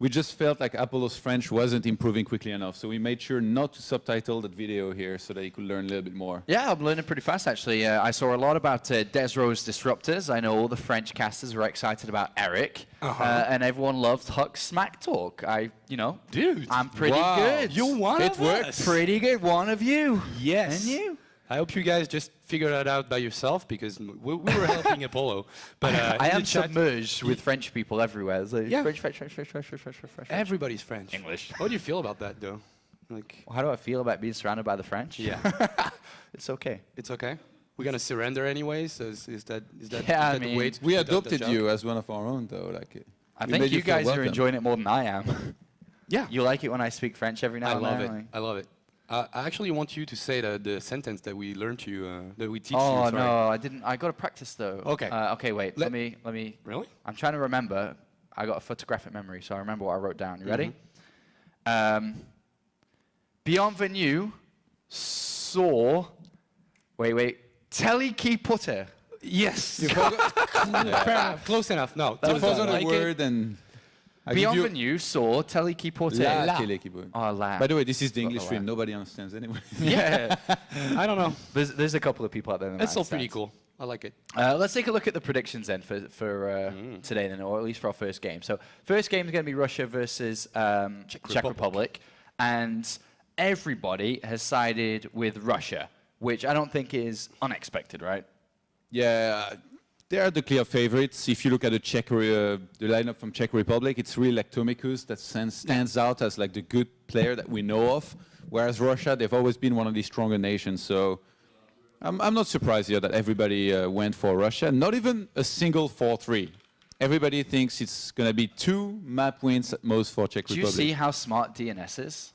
we just felt like Apollo's French wasn't improving quickly enough, so we made sure not to subtitle that video here so that he could learn a little bit more. Yeah, I'm learning pretty fast, actually. I saw a lot about Desro's Disruptors. I know all the French casters were excited about Eric, and everyone loved Huck's Smack Talk. Dude, I'm pretty good. You're one of us. Pretty good, one of you. Yes. And you. I hope you guys just figure that out by yourself, because we were helping Apollo. But I am submerged with French people everywhere. It's like French. Everybody's French. English. How do you feel about that, though? Like, How do I feel about being surrounded by the French? Yeah. It's okay. It's okay. We're gonna surrender anyways. Is that Yeah, the way to We put out the adopted joke? you as one of our own, though. Like, I we think made you feel guys are welcome. enjoying it more than I am. Yeah. You like it when I speak French every now I and love then? it. Like- I love it. I actually want you to say the sentence that we learned you, that we teach you. Oh sorry. no, I didn't. I got to practice though. Okay. Okay, wait. Let me. Really? I'm trying to remember. I got a photographic memory, so I remember what I wrote down. You ready? Bienvenue sur. Wait. Telekiputter. Yes. You forgot, Fair enough. Close enough. No. you That forgot like a it. word and... I give you Bienvenue sur Telekiputter. La téléquipe. Oh, la. By the way, this is the English la. stream. Nobody understands anyway. Yeah. I don't know. There's a couple of people out there. That's still pretty cool. I like it. Let's take a look at the predictions then for today, then, or at least for our first game. So, first game is going to be Russia versus Czech Republic, and everybody has sided with Russia, which I don't think is unexpected, right? Yeah, they are the clear favorites. If you look at the lineup from Czech Republic, it's really like Tomikus that stands out as like the good player that we know of. Whereas Russia, they've always been one of the stronger nations. So I'm not surprised here that everybody went for Russia. Not even a single 4-3. Everybody thinks it's going to be 2 map wins at most for Czech Do Republic. you see how smart DNS is?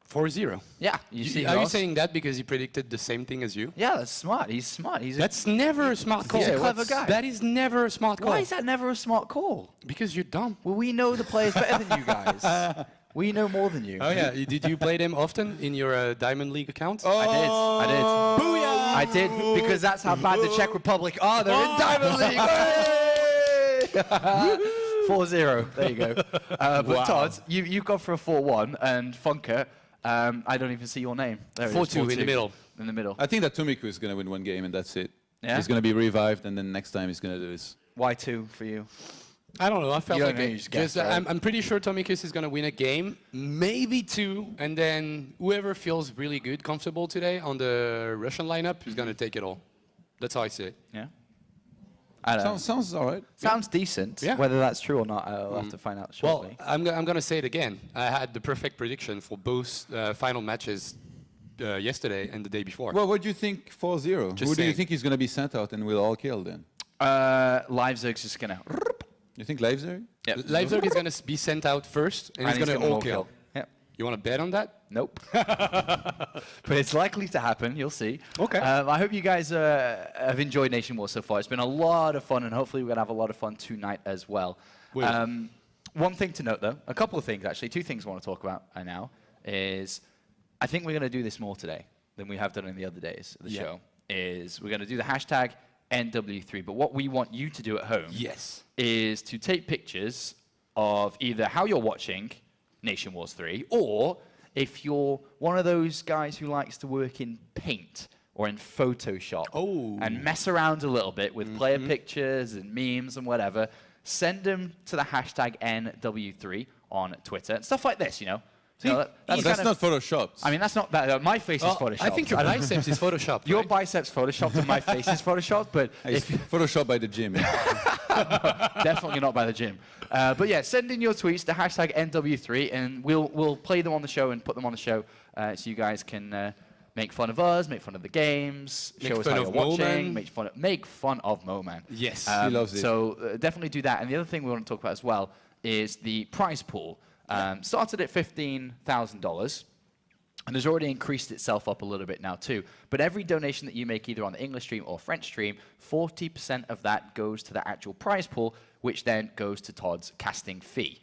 4-0. Yeah. You see Are you Ross? saying that because he predicted the same thing as you? Yeah, that's smart. He's smart. That's never a smart call. He's a clever guy. That is never a smart call. Why is that never a smart call? Because you're dumb. Well, we know the players better than you guys. We know more than you. Oh yeah, did you play them often in your Diamond League account? I did. Booyah! I did, because that's how bad the Czech Republic are. They're in Diamond League. Hey! 4-0. There you go. But Todd, you've gone for a 4-1, and Funker, I don't even see your name. There it is, 4-2 in the middle. In the middle. I think that Tomiku is going to win one game and that's it. Yeah? He's going to be revived and then next time he's going to do this. Why 2 for you? I don't know. I felt You like don't know, you just guessed, right? I'm pretty sure Tomikus is going to win a game, maybe 2, and then whoever feels really good, comfortable today on the Russian lineup is going to take it all. That's how I see it. Yeah. I don't know. Sounds all right. Sounds decent. Yeah. Whether that's true or not, I'll have to find out shortly. Well, I'm going to say it again. I had the perfect prediction for both final matches yesterday and the day before. Well, what do you think 4-0? Just Who do you saying. think is going to be sent out and we'll all kill then? Livezerg's just gonna. You think Leipzig? Yep. Leipzig is going to be sent out first, and he's going to all kill. Yep. You want to bet on that? Nope. But it's likely to happen. You'll see. Okay. I hope you guys have enjoyed NationWars so far. It's been a lot of fun, and hopefully we're going to have a lot of fun tonight as well. One thing to note, though, a couple of things, actually, 2 things I want to talk about now, is I think we're going to do this more today than we have done in the other days of the show, is we're going to do the hashtag NW3. But what we want you to do at home is to take pictures of either how you're watching NationWars 3, or if you're one of those guys who likes to work in Paint or in Photoshop and mess around a little bit with player pictures and memes and whatever, send them to the hashtag NW3 on Twitter. Stuff like this, you know. So that's not photoshopped. I mean, that's not that. My face is photoshopped. I think your biceps is photoshopped. Your right? biceps photoshopped and my face is photoshopped, but It's photoshopped by the gym. definitely not by the gym. But yeah, send in your tweets to hashtag NW3, and we'll play them on the show and put them on the show, so you guys can make fun of us, make fun of the games, show us how you're watching, make fun of Moman. Yes, he loves it. So definitely do that. And the other thing we want to talk about as well is the prize pool. Started at $15,000. And has already increased itself up a little bit now too. But every donation that you make either on the English stream or French stream, 40% of that goes to the actual prize pool, which then goes to Todd's casting fee.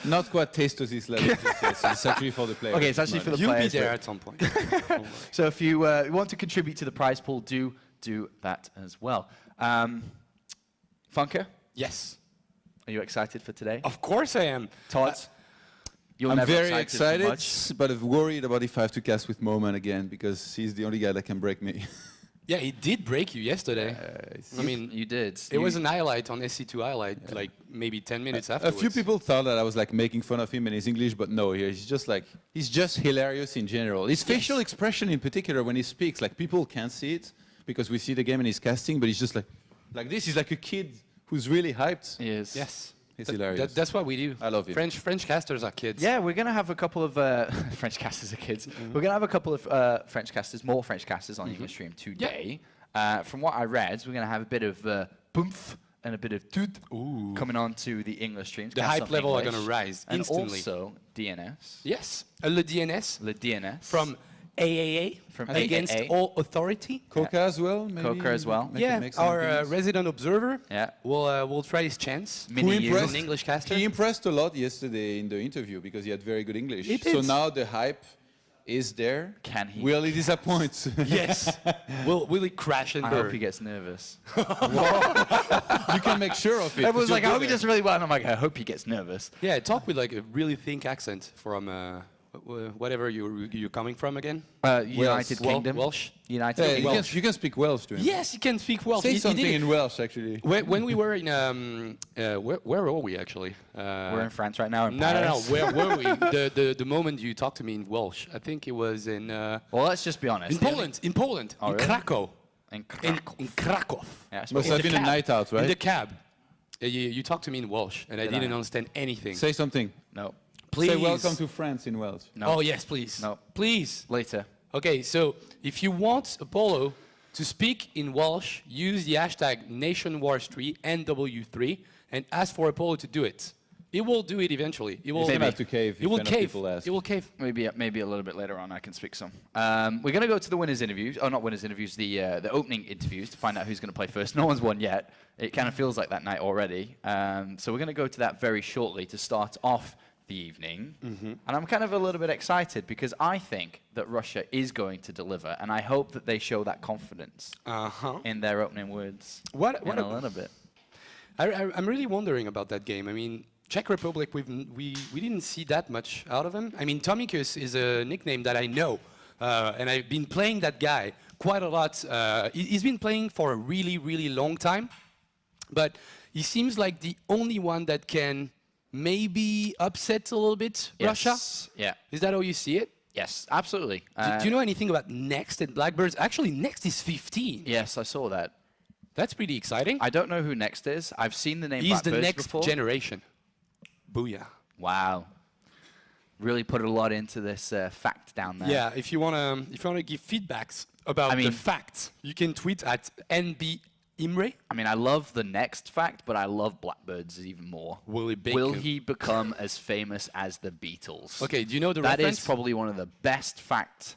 Not quite taste to this level. So it's actually for the players. Okay, it's actually for the You'll players. be there at some point. So if you want to contribute to the prize pool, do that as well. Funker? Yes. Are you excited for today? Of course I am. Todd? You're I'm never very so excited, much. but I'm worried about if I have to cast with Moman again, because he's the only guy that can break me. Yeah, he did break you yesterday. I mean, You did. it was an highlight on SC2 highlight, like maybe 10 minutes A afterwards. few people thought that I was like making fun of him in his English, but no, he's just hilarious in general. His facial expression in particular when he speaks, like people can't see it because we see the game and he's casting, but he's just like this. He's like a kid who's really hyped. He is. Yes. He's hilarious. That's what we do. I love him. French casters are kids. Yeah, we're going to have a couple of French casters are kids. We're going to have a couple of more French casters on English stream today. From what I read, we're going to have a bit of boomph and a bit of toot coming on to the English streams. The hype level are going to rise and instantly. also DNS. Yes. Le DNS. Le DNS. From AAA. From Against AAA. All Authority. Coca as well, maybe? Coca as well. Our resident observer. Yeah. Will try his chance. Mini He's an English caster. He impressed a lot yesterday in the interview because he had very good English. He So did. now the hype is there. Can he? Will he disappoint? Yes. will he crash and I burn? hope he gets nervous. You can make sure of it. Everyone's 'cause like, I you're hope he good does really well. And I'm like, I hope he gets nervous. Yeah, talk with like a really thick accent from whatever you're coming from again. United Kingdom. Welsh. United Yeah, Kingdom. you can speak Welsh to him. Yes, he can speak Welsh. Say He something did it. in Welsh, actually. When we were in where were we actually? We're in France right now. In No. Paris. Where were we? The moment you talked to me in Welsh, I think it was in Well, let's just be honest. in Poland. In Poland. Oh, in really? Krakow. In In, Krakow. in Krakow. Yeah, it's Must In have the been a cab. night out, right? In the cab. You talked to me in Welsh, and I Did didn't I? understand anything. Say something. No. Please. Say welcome to France in Welsh. No. Oh yes, please. No. Please. Later. Okay, so if you want Apollo to speak in Welsh, use the hashtag NationWars3 NW3 and ask for Apollo to do it. It will do it eventually. It will. He's gonna have to cave It if will enough cave. people ask. It will cave. Maybe a little bit later on I can speak some. We're going to go to the winners' interviews. Oh, not winners' interviews, the opening interviews to find out who's going to play first. No one's won yet. It kind of feels like that night already. So we're going to go to that very shortly to start off the evening. And I'm kind of a little bit excited because I think that Russia is going to deliver, and I hope that they show that confidence in their opening words What in a little bit. I'm really wondering about that game. I mean, Czech Republic, we didn't see that much out of him. I mean, Tomikus is a nickname that I know, and I've been playing that guy quite a lot. He's been playing for a really, really long time, but he seems like the only one that can maybe upset a little bit Russia. Yeah. Is that how you see it? Yes, absolutely. Do you know anything about Next and Blackbirds? Actually, Next is 15. Yes, I saw that. That's pretty exciting. I don't know who Next is. I've seen the name He's the Blackbirds next before. generation. Booyah. Wow. Really put a lot into this fact down there. Yeah, if you wanna give feedbacks about the mean- facts, you can tweet at NB Imre. I mean, I love the next fact, but I love Blackbirds even more. Will he become as famous as the Beatles? Okay, do you know the That reference? is probably one of the best facts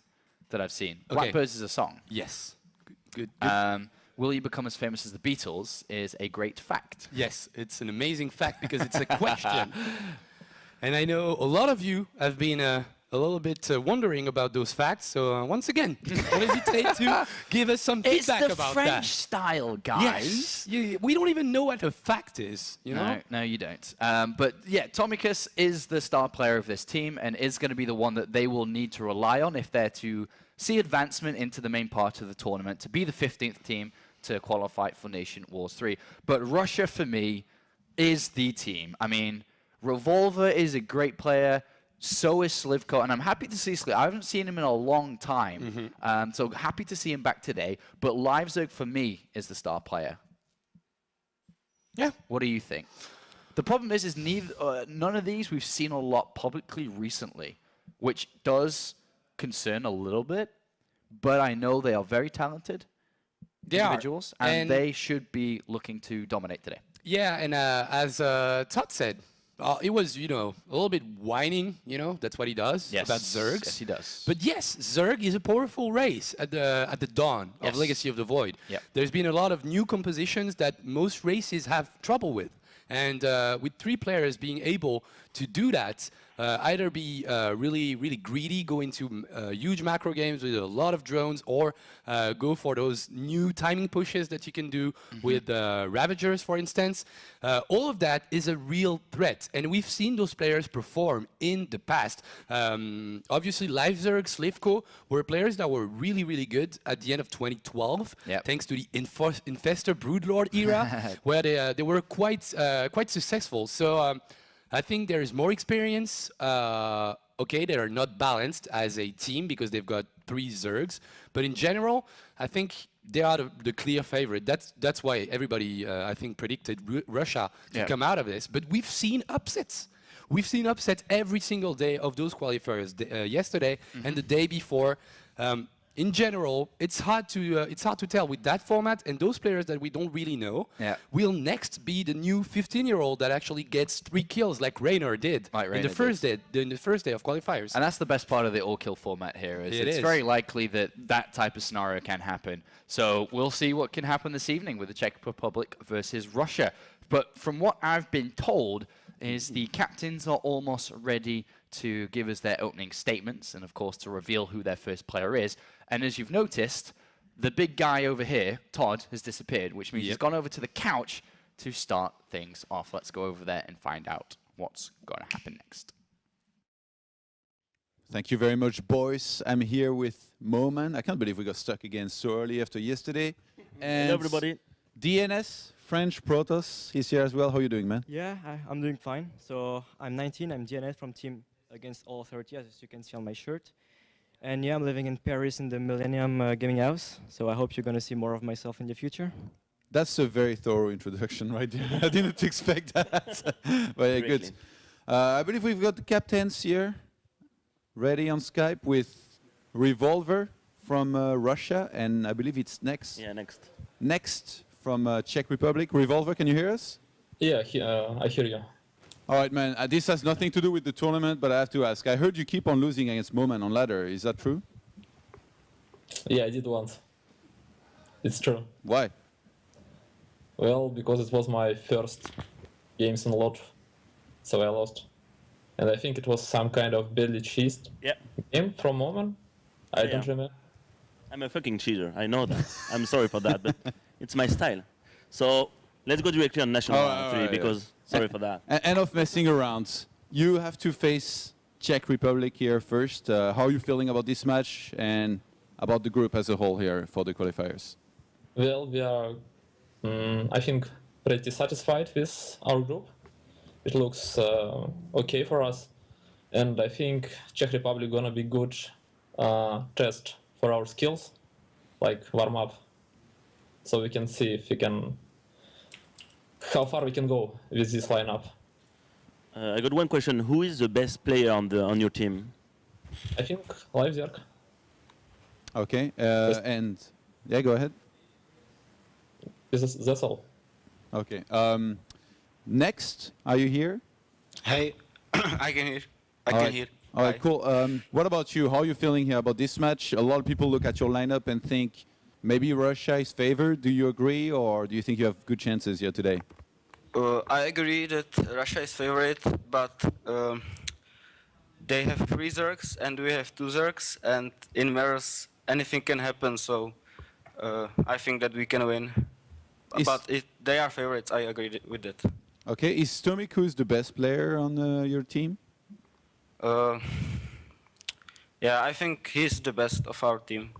that I've seen. Blackbirds is a song. Yes. Good. Will he become as famous as the Beatles is a great fact. Yes, it's an amazing fact because it's a question. And I know a lot of you have been a little bit wondering about those facts. So once again, don't hesitate to give us some feedback It's the about French that. style, guys. Yes. We don't even know what a fact is, you know? No, you don't. But yeah, Tomikus is the star player of this team and is going to be the one that they will need to rely on if they're to see advancement into the main part of the tournament, to be the 15th team to qualify for NationWars 3. But Russia, for me, is the team. I mean, Revolver is a great player. So is Slivko, and I'm happy to see Slivko. I haven't seen him in a long time, so happy to see him back today. But Livezerg, for me, is the star player. Yeah. What do you think? The problem is none of these we've seen a lot publicly recently, which does concern a little bit. But I know they are very talented individuals, and they should be looking to dominate today. Yeah, and as Todd said, it was, a little bit whining, that's what he does about Zergs. Yes, he does. But yes, Zerg is a powerful race at the dawn of Legacy of the Void. Yep. There's been a lot of new compositions that most races have trouble with. And with 3 players being able to do that, either be really, really greedy, go into huge macro games with a lot of drones, or go for those new timing pushes that you can do with Ravagers, for instance. All of that is a real threat, and we've seen those players perform in the past. Obviously, LiveZerg, Slivko were players that were really, really good at the end of 2012, thanks to the Infestor Broodlord era, where they were quite successful. So I think there is more experience. Okay, they are not balanced as a team because they've got 3 Zergs, but in general, I think they are the clear favorite. That's why everybody, I think, predicted Russia to come out of this. But we've seen upsets. We've seen upsets every single day of those qualifiers. Yesterday and the day before. In general, it's hard to tell with that format, and those players that we don't really know will next be the new 15-year-old that actually gets 3 kills, like Raynor did in the first day of qualifiers. And that's the best part of the all-kill format here. It's very likely that that type of scenario can happen. So we'll see what can happen this evening with the Czech Republic versus Russia. But from what I've been told, is the captains are almost ready to give us their opening statements and, of course, to reveal who their first player is. And as you've noticed, the big guy over here, Todd, has disappeared, which means he's gone over to the couch to start things off. Let's go over there and find out what's going to happen next. Thank you very much, boys. I'm here with Moman. I can't believe we got stuck again so early after yesterday. And hello, everybody. DNS, French Protoss, he's here as well. How are you doing, man? Yeah, I'm doing fine. So I'm 19. I'm DNS from Team Against All Authority, as you can see on my shirt. And yeah, I'm living in Paris in the Millennium Gaming House. So I hope you're going to see more of myself in the future. That's a very thorough introduction right there. I didn't expect that. But yeah, good. I believe we've got the captains here ready on Skype with Revolver from Russia. And I believe it's next. Yeah, next. Next from Czech Republic. Revolver, can you hear us? Yeah, I hear you. All right, man. This has nothing to do with the tournament, but I have to ask. I heard you keep on losing against Moman on ladder. Is that true? Yeah, I did once. It's true. Why? Well, because it was my first games in LoL, so I lost. And I think it was some kind of badly cheesed game from Moman. I don't remember. I'm a fucking cheater. I know that. I'm sorry for that, but it's my style. So let's go directly on National 3 because sorry for that. Enough messing around. You have to face Czech Republic here first. How are you feeling about this match and about the group as a whole here for the qualifiers? Well, we are, I think, pretty satisfied with our group. It looks okay for us. And I think Czech Republic gonna be good test for our skills, like warm up. So we can see if we can, how far we can go with this lineup. I got one question. Who is the best player on your team? I think LiveZerg. Okay, and yeah, go ahead. That's all. Okay. Next, are you here? Hey, I can hear. I can hear. All right, cool. What about you? How are you feeling here about this match? A lot of people look at your lineup and think maybe Russia is favored. Do you agree, or do you think you have good chances here today? I agree that Russia is favorite, but they have 3 Zergs and we have 2 Zergs, and in mirrors anything can happen. So I think that we can win. But they are favorites. I agree with that. Okay, is Stomikus the best player on your team? Yeah, I think he's the best of our team.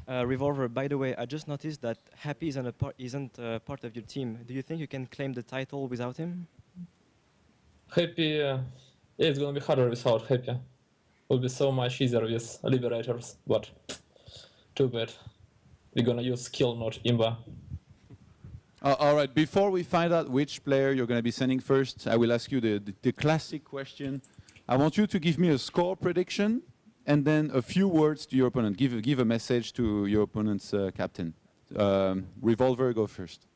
Revolver, by the way, I just noticed that Happy isn't part of your team. Do you think you can claim the title without him? Happy, yeah, it's gonna be harder without Happy. It will be so much easier with Liberators, but too bad. We're gonna use skill, not imba. All right, before we find out which player you're going to be sending first, I will ask you the classic question. I want you to give me a score prediction and then a few words to your opponent. Give a message to your opponent's captain. Revolver, go first.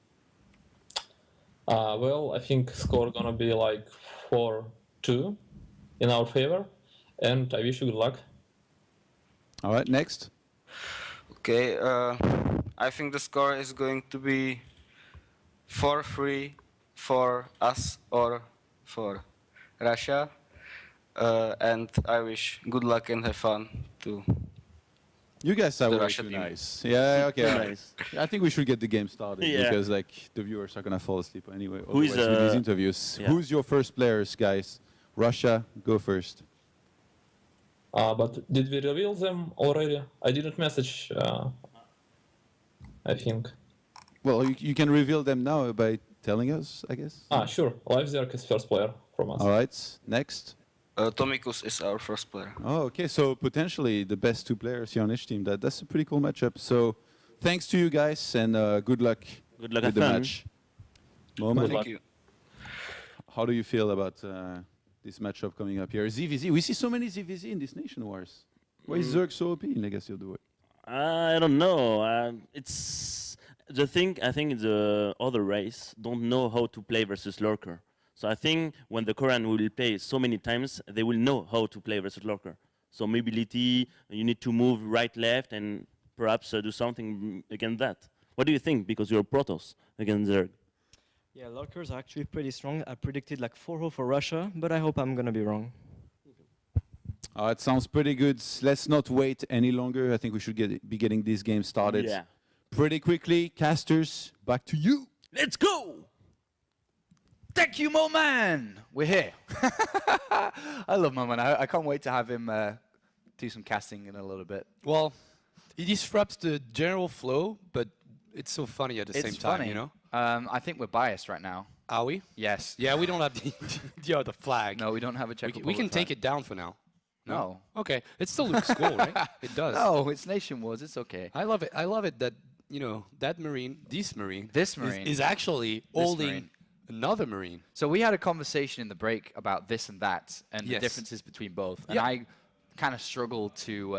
Well, I think score gonna be like 4-2 in our favor, and I wish you good luck. All right, next. Okay, I think the score is going to be 4-3 for us or for Russia. And I wish good luck and have fun too. You guys are The way Russia too team. nice. Yeah, okay. Too alright. nice. I think we should get the game started Yeah. because like the viewers are gonna fall asleep anyway. Who is, otherwise with these interviews? yeah. Who's your first players, guys? Russia, go first. But did we reveal them already? I didn't message, I think. Well, you can reveal them now by telling us, I guess. Sure. LiveZerg is first player from us. All right. Next. Tomikus is our first player. Oh, okay. So potentially the best two players here on each team. That's a pretty cool matchup. So thanks to you guys and good luck. Good luck with at the fun. match. Moment. Thank you. How do you feel about this matchup coming up here? ZVZ. We see so many ZVZ in this NationWars. Why is Zerg so OP in Legacy of the Void? I don't know. It's the thing. I think the other race don't know how to play versus lurker. So I think when the Korean will play so many times, they will know how to play versus lurker. So mobility, you need to move right, left, and perhaps do something against that. What do you think? Because you're Protoss against Zerg. Yeah, lurkers are actually pretty strong. I predicted like 4-0 for Russia, but I hope I'm gonna be wrong. It sounds pretty good. Let's not wait any longer. I think we should be getting this game started Yeah. pretty quickly. Casters, back to you. Let's go! Thank you, Moman! We're here. I love Moman. I can't wait to have him do some casting in a little bit. Well, it disrupts the general flow, but it's so funny at the same time, you know? I think we're biased right now. Are we? Yes. Yeah, we don't have the flag. No, we don't have a Czech We can take it down for now. No. Okay. It still looks cool, right? It does. No, it's NationWars. It's okay. I love it. I love it that, you know, that Marine, this Marine, Marine. is actually holding Marine. another Marine. So we had a conversation in the break about this and that and the Yes. differences between both. And Yep. I kind of struggled to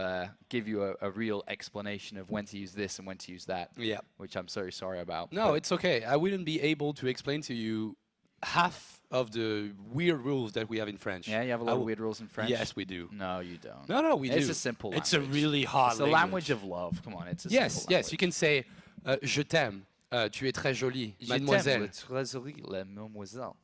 give you a real explanation of when to use this and when to use that, Yeah. which I'm so sorry about. No, but it's okay. I wouldn't be able to explain to you half of the weird rules that we have in French. Yeah, you have a lot of weird rules in French? Yes, we do. No, you don't. No, we do. It's a simple It's a language. really hard It's the language of love. Come on, it's a Yes, simple yes. You can say, je t'aime, tu es très jolie, mademoiselle. Mademoiselle.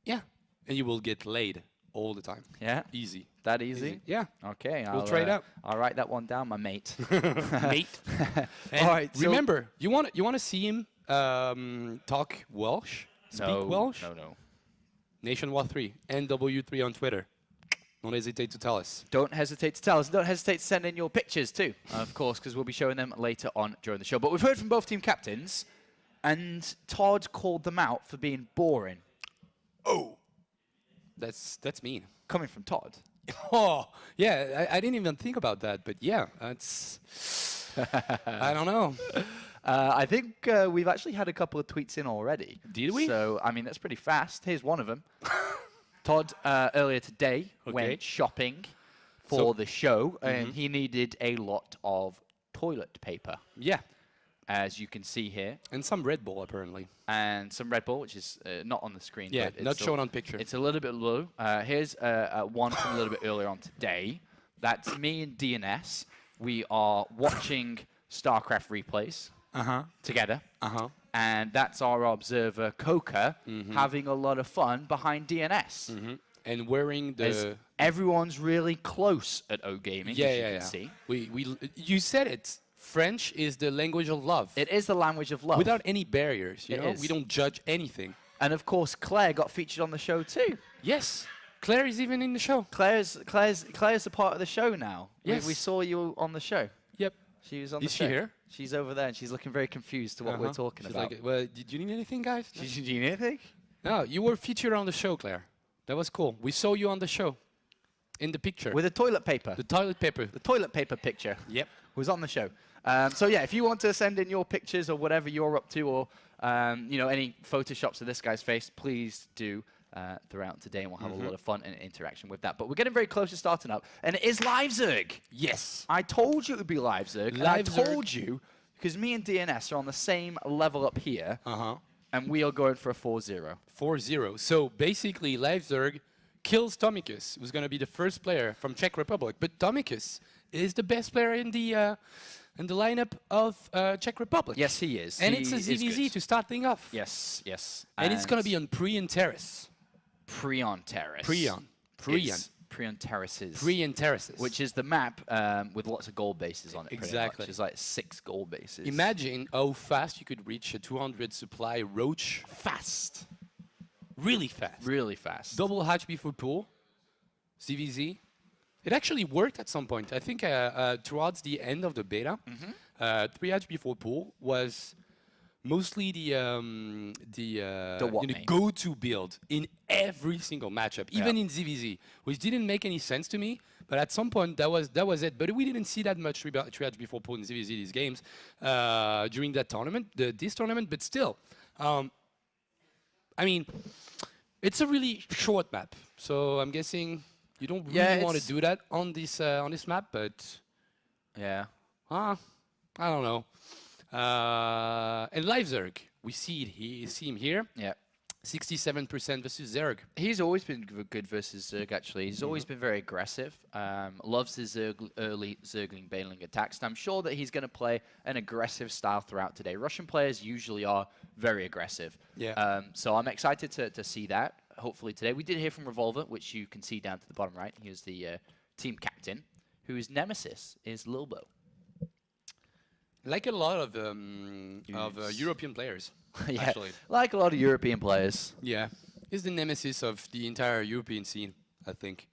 Yeah. And you will get laid all the time. Yeah? Easy. That easy? Yeah. Okay. We'll try it out. I'll write that one down, my mate. Mate. And All right. so- remember, you want to see him talk Welsh? Speak no, Welsh? No. NationWars 3, NW3 on Twitter. Don't hesitate to tell us. Don't hesitate to tell us. Don't hesitate to send in your pictures too, of course, because we'll be showing them later on during the show. But we've heard from both team captains, and Todd called them out for being boring. Oh, that's mean. Coming from Todd. Oh, yeah. I didn't even think about that, but yeah, that's. I don't know. I think we've actually had a couple of tweets in already. Did we? So, I mean, that's pretty fast. Here's one of them. Todd, earlier today, went shopping for the show, and he needed a lot of toilet paper, Yeah, as you can see here, and some Red Bull apparently. and some Red Bull, which is not on the screen. Yeah, but it's not shown on picture. It's a little bit low. Here's one from a little bit earlier on today. That's me and DNS. We are watching StarCraft replays together. And that's our observer, Coca, having a lot of fun behind DNS. And wearing As the. everyone's really close at O Gaming, as you can see. You said it. French is the language of love. It is the language of love. Without any barriers, you It know? is. We don't judge anything. And of course, Claire got featured on the show too. Yes. Claire is even in the show. Claire's a part of the show now. Yes. We saw you on the show. Yep. She was on the Is show. she here? She's over there, and she's looking very confused to what we're talking She's about. like, well, did you need anything, guys? No? Did you need anything? No, you were featured on the show, Claire. That was cool. We saw you on the show. In the picture. With the toilet paper. the toilet paper. The toilet paper picture. Yep. Was on the show. So yeah, if you want to send in your pictures or whatever you're up to, or you know, any photoshops of this guy's face, please do throughout today, and we'll have a lot of fun and interaction with that. But we're getting very close to starting up, and it is LiveZerg. Yes. I told you it would be LiveZerg, and I LiveZerg. told you because me and DNS are on the same level up here, Uh-huh. and we are going for a 4-0. 4-0. So basically, LiveZerg kills Tomicus, who's going to be the first player from Czech Republic. But Tomicus is the best player in the lineup of Czech Republic. Yes, he is. And He it's a is ZVZ good. to start things off. Yes, yes. And it's going to be on Prion Terrace. Prion Terrace. Prion. It's Prion Terraces. Prion Terraces. Which is the map with lots of gold bases on it. Exactly. There's like 6 gold bases. Imagine how fast you could reach a 200 supply roach fast. Really fast. Really fast. Double hatch before pool. CVZ. It actually worked at some point. I think towards the end of the beta, 3 hatch before pool was mostly the go-to build in every single matchup, even in ZVZ, which didn't make any sense to me. But at some point, that was it. But we didn't see that much triage before pool in ZVZ these games during that tournament, this tournament. But still, I mean, it's a really short map, so I'm guessing you don't really want to do that on this map. But yeah, I don't know. And Live Zerg, we see him here. Yeah. 67% versus Zerg. He's always been good versus Zerg, actually. He's always been very aggressive. Loves his early Zergling Baneling attacks. And I'm sure that he's going to play an aggressive style throughout today. Russian players usually are very aggressive. Yeah. So I'm excited to see that, hopefully today. We did hear from Revolver, which you can see down to the bottom right. He was the team captain, whose nemesis is Lilbo. Like a lot of European players, Yeah, actually. like a lot of European players. Yeah. He's the nemesis of the entire European scene, I think.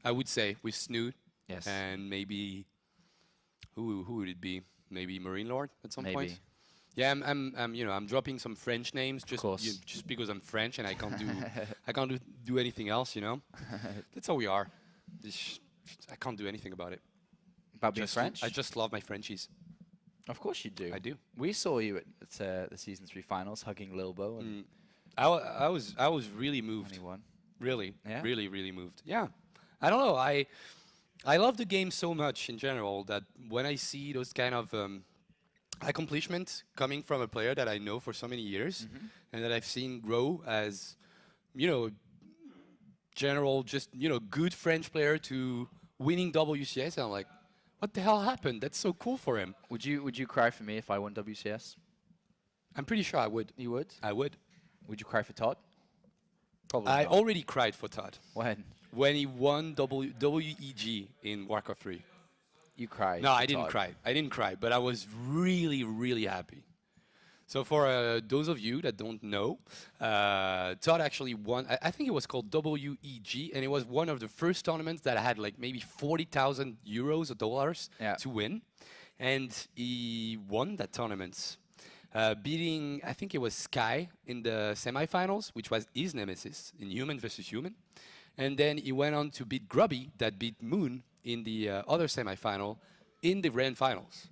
I would say, with Snoot. Yes. And maybe... Who would it be? Maybe Marine Lord at some point? Maybe. Yeah, I'm dropping some French names just just because I'm French and I can't do anything else, you know. That's how we are. I can't do anything about it. About being French? I just love my Frenchies. Of course you do. I do. We saw you at the season 3 finals hugging Lilbo. And I was really moved. 21. Really, Yeah? really moved. Yeah, I don't know. I love the game so much in general that when I see those kind of accomplishments coming from a player that I know for so many years and that I've seen grow as, general, just good French player to winning WCS, and I'm like, what the hell happened? That's so cool for him. Would you cry for me if I won WCS? I'm pretty sure I would. You would? I would. Would you cry for Todd? Probably I not. already cried for Todd. When he won WEG in Warcraft 3. You cried? No, I didn't cry. I didn't cry, but I was really happy. So for those of you that don't know, Todd actually won. I think it was called WEG, and it was one of the first tournaments that had like maybe 40,000 euros or dollars to win, and he won that tournament, beating, I think it was Sky in the semifinals, which was his nemesis in Human versus Human, and then he went on to beat Grubby, that beat Moon in the other semifinal in the grand finals.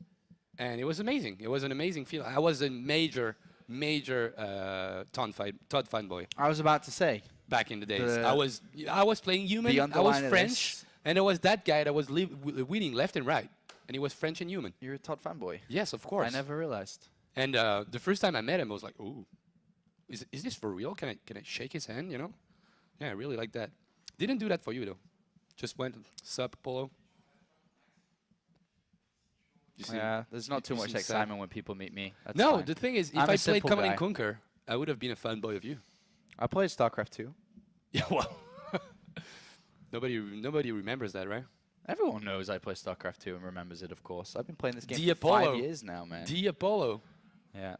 And it was amazing. It was an amazing feeling. I was a major Todd fanboy. I was about to say. Back in the days. I was playing Human, I was French, and there was that guy that was winning left and right. And he was French and Human. You're a Todd fanboy? Yes, of course. I never realized. And the first time I met him, I was like, ooh, is this for real? Can I shake his hand, Yeah, I really like that. Didn't do that for you, though. Just went, sup, Polo. Yeah, there's not too much excitement when people meet me. That's no, fine. the thing is, if I played Command & Conquer, I would have been a fanboy of you. I played StarCraft 2. Yeah, well, nobody remembers that, right? Everyone knows I play StarCraft 2 and remembers it, of course. I've been playing this game for 5 years now, man. Apollo. Yeah,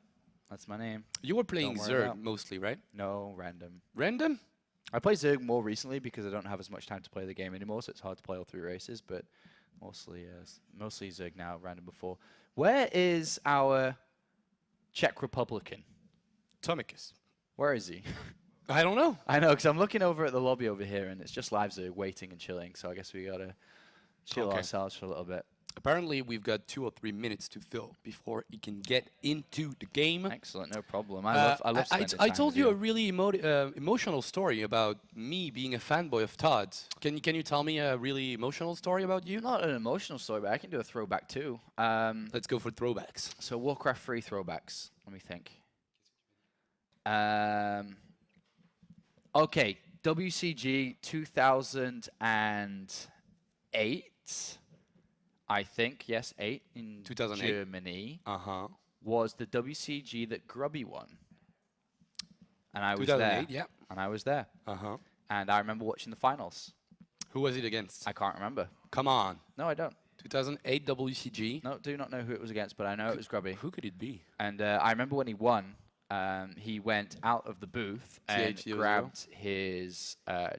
that's my name. You were playing Zerg mostly, right? No, random. Random? I play Zerg more recently because I don't have as much time to play the game anymore, so it's hard to play all 3 races, but mostly Zerg now, random before. Where is our Czech Republican? Tomicus. Where is he? I don't know. I know, because I'm looking over at the lobby over here, and it's just Live Zerg waiting and chilling, so I guess we got to chill ourselves for a little bit. Apparently, we've got 2 or 3 minutes to fill before he can get into the game. Excellent, no problem. I love spending time I told with you a really emotional story about me being a fanboy of Todd. Can you tell me a really emotional story about you? Not an emotional story, but I can do a throwback too. Let's go for throwbacks. So Warcraft 3 throwbacks. Let me think. Okay, WCG 2008, I think, yes, 8 in 2008. Germany, Uh-huh. was the WCG that Grubby won. And I was 2008, there. yeah. And I was there. Uh-huh. And I remember watching the finals. Who was it against? I can't remember. Come on. No, I don't. 2008 WCG. No, do not know who it was against, but I know it was Grubby. Who could it be? And I remember when he won, he went out of the booth and TH00. grabbed his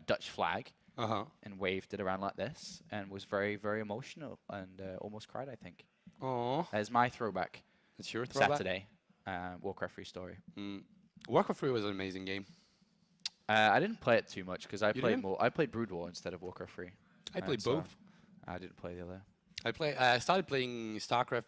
Dutch flag Uh-huh. and waved it around like this and was very, very emotional and almost cried, I think. Oh, There's my throwback. that's your throwback? Saturday. Warcraft 3 story. Warcraft 3 was an amazing game. I didn't play it too much because I You played didn't? more. I played Brood War instead of Warcraft 3. I played so both. I didn't play the other. I started playing StarCraft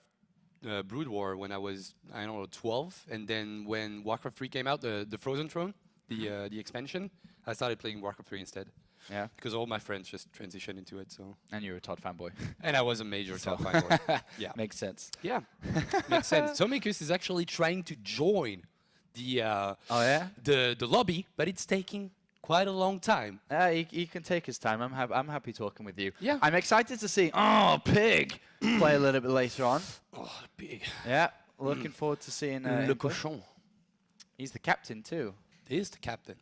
Brood War when I was, I don't know, 12. And then when Warcraft 3 came out, the Frozen Throne, the expansion, I started playing Warcraft 3 instead. Yeah. Because all my friends just transitioned into it. So. And you were a Todd fanboy. And I was a major top fanboy. Yeah. Makes sense. Yeah. Makes sense. Tomicus is actually trying to join the Oh, yeah? the lobby, but it's taking quite a long time. He can take his time. I'm happy talking with you. Yeah. I'm excited to see Pig play a little bit later on. Oh, big. Yeah. Looking forward to seeing Le him play. cochon He's the captain too. He is the captain.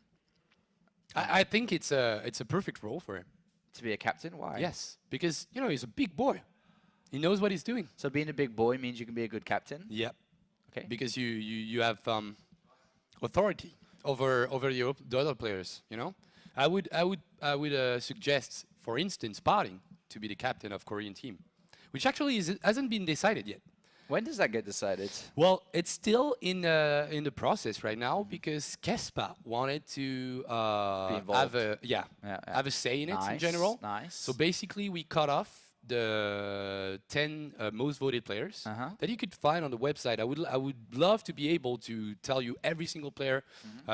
I think it's a perfect role for him. To be a captain? Why? Yes, because he's a big boy. He knows what he's doing. So being a big boy means you can be a good captain? Yep. Okay. Because you have authority over the other players. I would suggest, for instance, Parting to be the captain of Korean team, which actually hasn't been decided yet. When does that get decided? Well, it's still in the process right now because Kespa wanted to have have a say in it in general. Nice. So basically, we cut off the 10 most voted players that you could find on the website. I would love to be able to tell you every single player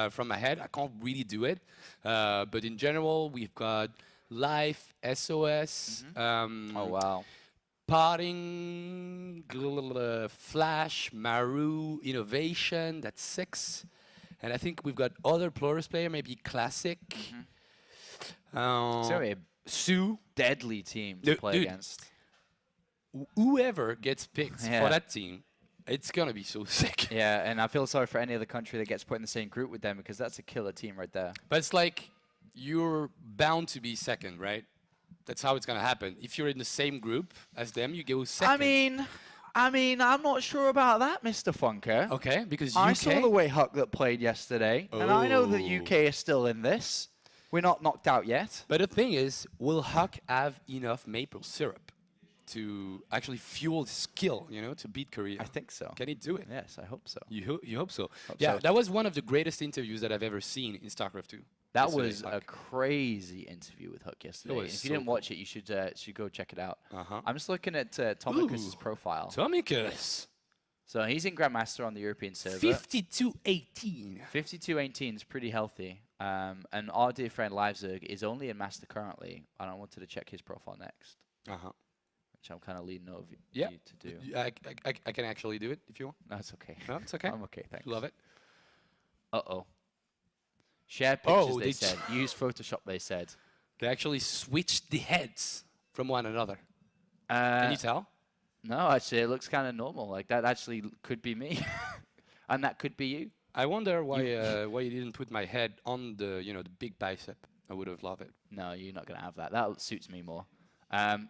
from my head. I can't really do it, but in general, we've got Life, SOS. Oh wow. Parting, Flash, Maru, Innovation, that's 6. And I think we've got other Plurus player, maybe Classic. So a Sue. deadly team to play Dude. against. Whoever gets picked Yeah. for that team, it's going to be so sick. Yeah, and I feel sorry for any other country that gets put in the same group with them because that's a killer team right there. But it's like you're bound to be second, right? That's how it's going to happen. If you're in the same group as them, you go second. I mean, I'm not sure about that, Mr. Funker. Okay, because I UK... saw the way Huck that played yesterday, and I know that UK is still in this. We're not knocked out yet. But the thing is, will Huck have enough maple syrup to actually fuel his skill, to beat Korea? I think so. Can he do it? Yes, I hope so. You hope so. Hope Yeah, so. that was one of the greatest interviews that I've ever seen in StarCraft 2. That yesterday, was a Huck. crazy interview with Huck yesterday. was If you so didn't watch it, you should go check it out. Uh-huh. I'm just looking at Tomicus's profile. Tomicus. So he's in Grandmaster on the European server. 52-18. 52-18 is pretty healthy. And our dear friend Livezerg is only in Master currently, and I wanted to check his profile next, Uh-huh. which I'm kind of leading over Yeah. you to do. I can actually do it if you want. No, it's okay. No, it's okay. I'm okay, thanks. Love it. Uh-oh. Share pictures, Oh, they they said. Use Photoshop, they said. They actually switched the heads from one another. Can you tell? No, actually, it looks kind of normal. Like, that actually could be me. And that could be you. I wonder why you didn't put my head on the the big bicep. I would have loved it. No, you're not going to have that. That suits me more.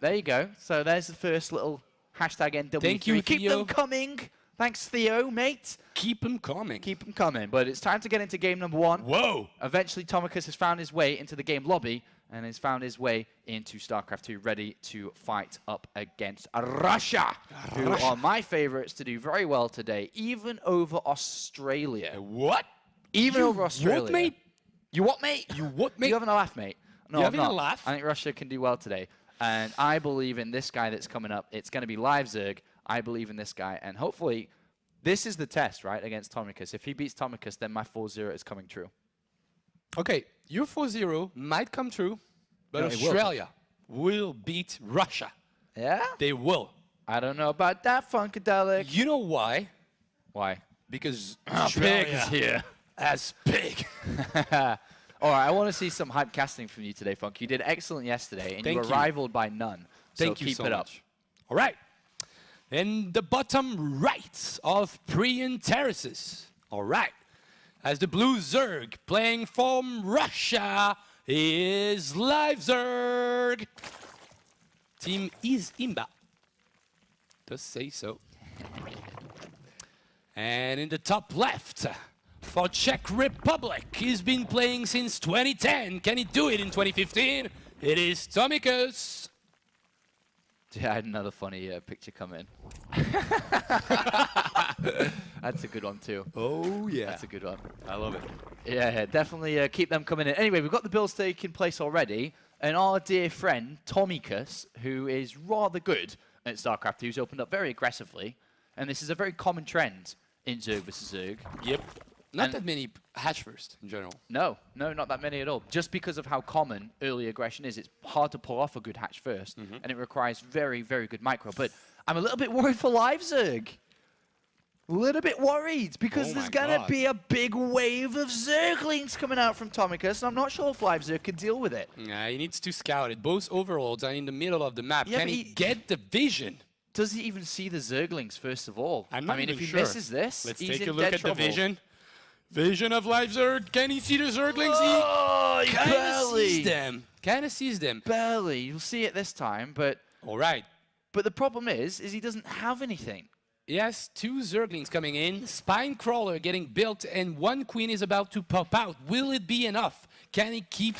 There you go. So there's the first little hashtag NW3. Thank you, Keep Theo. them coming. Thanks, Theo, mate. Keep them coming. Keep them coming. But it's time to get into game number 1. Whoa! Eventually, Tomicus has found his way into the game lobby and has found his way into StarCraft 2, ready to fight up against Russia, who are my favorites to do very well today, even over Australia. What? Even over Australia. What, mate? You what, mate? You what, mate? You having a laugh, mate? No, You I'm having a not. laugh? I think Russia can do well today. And I believe in this guy that's coming up. It's going to be Livezerg. I believe in this guy. And hopefully, this is the test, right, against Tomicus. If he beats Tomicus, then my 4-0 is coming true. Okay, your 4-0 might come true, but No, it will. Australia will beat Russia. Yeah? They will. I don't know about that, Funkadelic. You know why? Why? Because Pig Australia is here. has pig. All right, I want to see some hype casting from you today, Funk. You did excellent yesterday, and you were rivaled by none. So keep it up. All right. In the bottom right of Priyan Terraces. All right. As the blue Zerg playing from Russia is Live Zerg. Team is Imba. Does say so. And in the top left, for Czech Republic, he's been playing since 2010. Can he do it in 2015? It is Tomicus. Yeah, I had another funny picture come in. That's a good one too. Oh yeah, that's a good one. I love it. Yeah, definitely keep them coming in. Anyway, we've got the builds taking place already, and our dear friend Tomicus, who is rather good at StarCraft 2, who's opened up very aggressively, and this is a very common trend in Zerg versus Zerg. Yep. Not that many hatch first in general. No, not that many at all. Just because of how common early aggression is, it's hard to pull off a good hatch first, and it requires very, very good micro. But I'm a little bit worried for Live Zerg. A little bit worried, because there's going to be a big wave of Zerglings coming out from Tomicus, and I'm not sure if Live Zerg can deal with it. Yeah, he needs to scout it. Both overlords are in the middle of the map. Yeah, Can he get the vision? Does he even see the Zerglings, first of all? I mean, if he misses this, let's he's take a in look dead at trouble. the vision. Vision of Live Zerg. Can he see the Zerglings? Oh, he kind of sees them. Kind of sees them. Barely. You'll see it this time, but... All right. But the problem is he doesn't have anything. Yes, 2 Zerglings coming in, Spine Crawler getting built, and 1 Queen is about to pop out. Will it be enough? Can he keep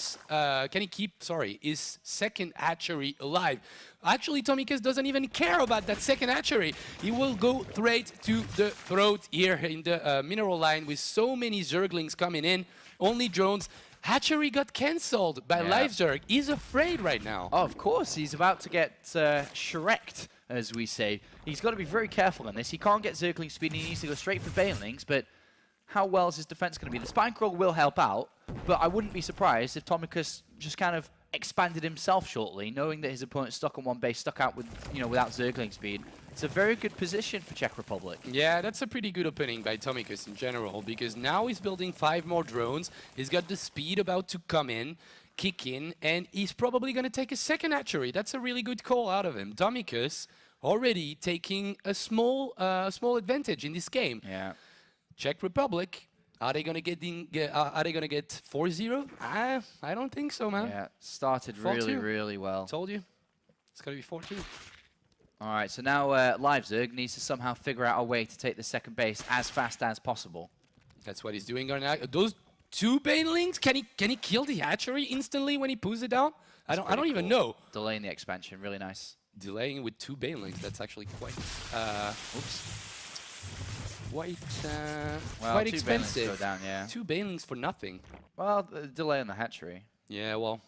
his second hatchery alive? Actually, Tomicus doesn't even care about that second hatchery. He will go straight to the throat here in the mineral line with so many Zerglings coming in. Only drones. Hatchery got cancelled by Live Zerg. He's afraid right now. Oh, of course. He's about to get Shrek'd, as we say. He's got to be very careful in this. He can't get Zergling speed, and he needs to go straight for Banelings, but how well is his defense going to be? The Spine Crawl will help out, but I wouldn't be surprised if Tomicus just kind of expanded himself shortly, knowing that his opponent's stuck on one base, stuck out with, without Zergling speed. It's a very good position for Czech Republic. Yeah, that's a pretty good opening by Tomicus in general, because now he's building 5 more drones. He's got the speed about to come in, kick in, and he's probably going to take a second hatchery. That's a really good call out of him. Tomicus already taking a small advantage in this game. Yeah. Czech Republic, are they gonna get 4-0? I don't think so, man. Yeah, started really well. Told you, it's gonna be 4-2. All right, so now Live Zerg needs to somehow figure out a way to take the second base as fast as possible. That's what he's doing right now. Those 2 Banelings, can he kill the hatchery instantly when he pulls it down? I don't even know. Delaying the expansion, really nice. Delaying with 2 Banelings, that's actually quite quite expensive. Go down, yeah. 2 Banelings for nothing. Well, the delay on the hatchery. Yeah, well,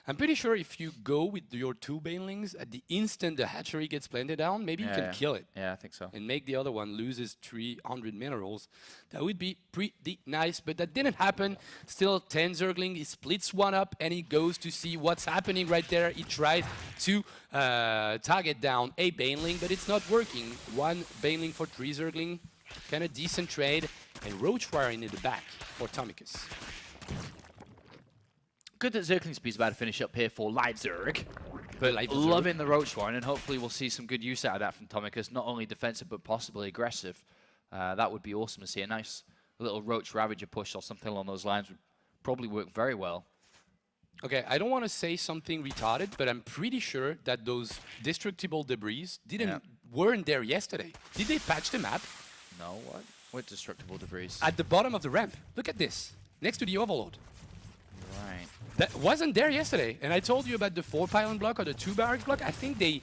I'm pretty sure if you go with your 2 Banelings, at the instant the hatchery gets planted down, maybe you can kill it. Yeah, I think so. And make the other one loses 300 minerals. That would be pretty nice, but that didn't happen. Still 10 Zergling, he splits one up and he goes to see what's happening right there. He tries to target down a Baneling, but it's not working. 1 Baneling for 3 Zergling, kind of decent trade, and Roach wiring in the back for Tomicus. Good that Zergling Speed's about to finish up here for Live Zerg. But loving the Roach Warren, and hopefully we'll see some good use out of that from Tomicus. Not only defensive, but possibly aggressive. That would be awesome to see. A nice little Roach Ravager push or something along those lines would probably work very well. Okay, I don't want to say something retarded, but I'm pretty sure that those destructible debris weren't there yesterday. Did they patch the map? No, what? What destructible debris? At the bottom of the ramp. Look at this. Next to the Overlord. Right. That wasn't there yesterday. And I told you about the 4 pylon block or the 2 barracks block. I think they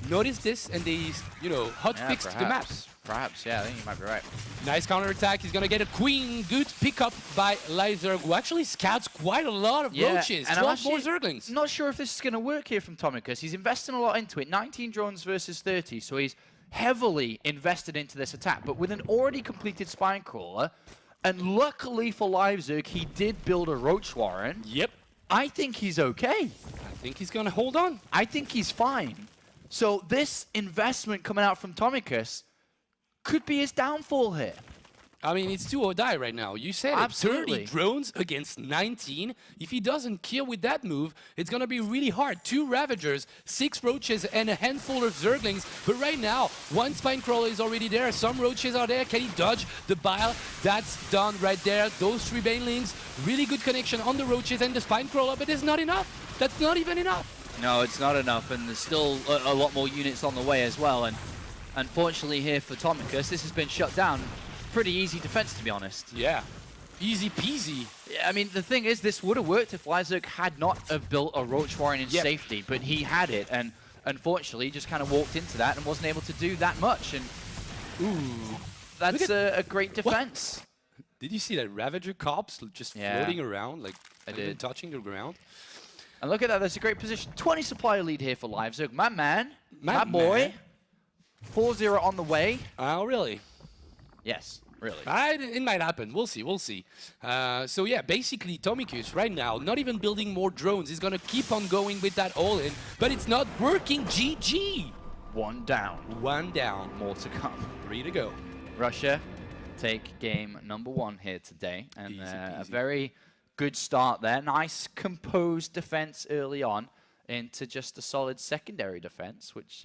noticed this and they, hot-fixed the map. Perhaps, yeah, I think you might be right. Nice counterattack. He's going to get a queen. Good pickup by Live Zerg, who actually scouts quite a lot of roaches. And 12 more Zerglings. Not sure if this is going to work here from Tomicus. He's investing a lot into it. 19 drones versus 30, so he's heavily invested into this attack. But with an already completed Spine Crawler, and luckily for Live Zerg, he did build a Roach Warren. Yep. I think he's okay. I think he's going to hold on. I think he's fine. So this investment coming out from Tomicus could be his downfall here. I mean, it's do or die right now. You said Absolutely. it. 30 drones against 19. If he doesn't kill with that move, it's going to be really hard. 2 Ravagers, 6 Roaches, and a handful of Zerglings. But right now, 1 Spinecrawler is already there. Some Roaches are there. Can he dodge the Bile? That's done right there. Those 3 Banelings, really good connection on the Roaches and the Spinecrawler, but it's not enough. That's not even enough. No, it's not enough, and there's still a lot more units on the way as well. And unfortunately here for Tomicus, this has been shut down. Pretty easy defense, to be honest. Yeah, easy peasy. Yeah, I mean, the thing is, this would have worked if Leipzig had not have built a Roach Warren in safety, but he had it, and unfortunately just kind of walked into that and wasn't able to do that much. And ooh, that's a great defense. Did you see that Ravager corpse just floating around, like even touching the ground? And look at that, that's a great position. 20 supplier lead here for Leipzig. My man, my boy. 4-0 on the way. Oh, really? Yes, really. It might happen. We'll see. We'll see. So yeah, basically, Tomicus right now not even building more drones. He's gonna keep on going with that all-in, but it's not working. GG. 1 down. 1 down. More to come. 3 to go. Russia take game number 1 here today, and a very good start there. Nice composed defense early on into just a solid secondary defense, which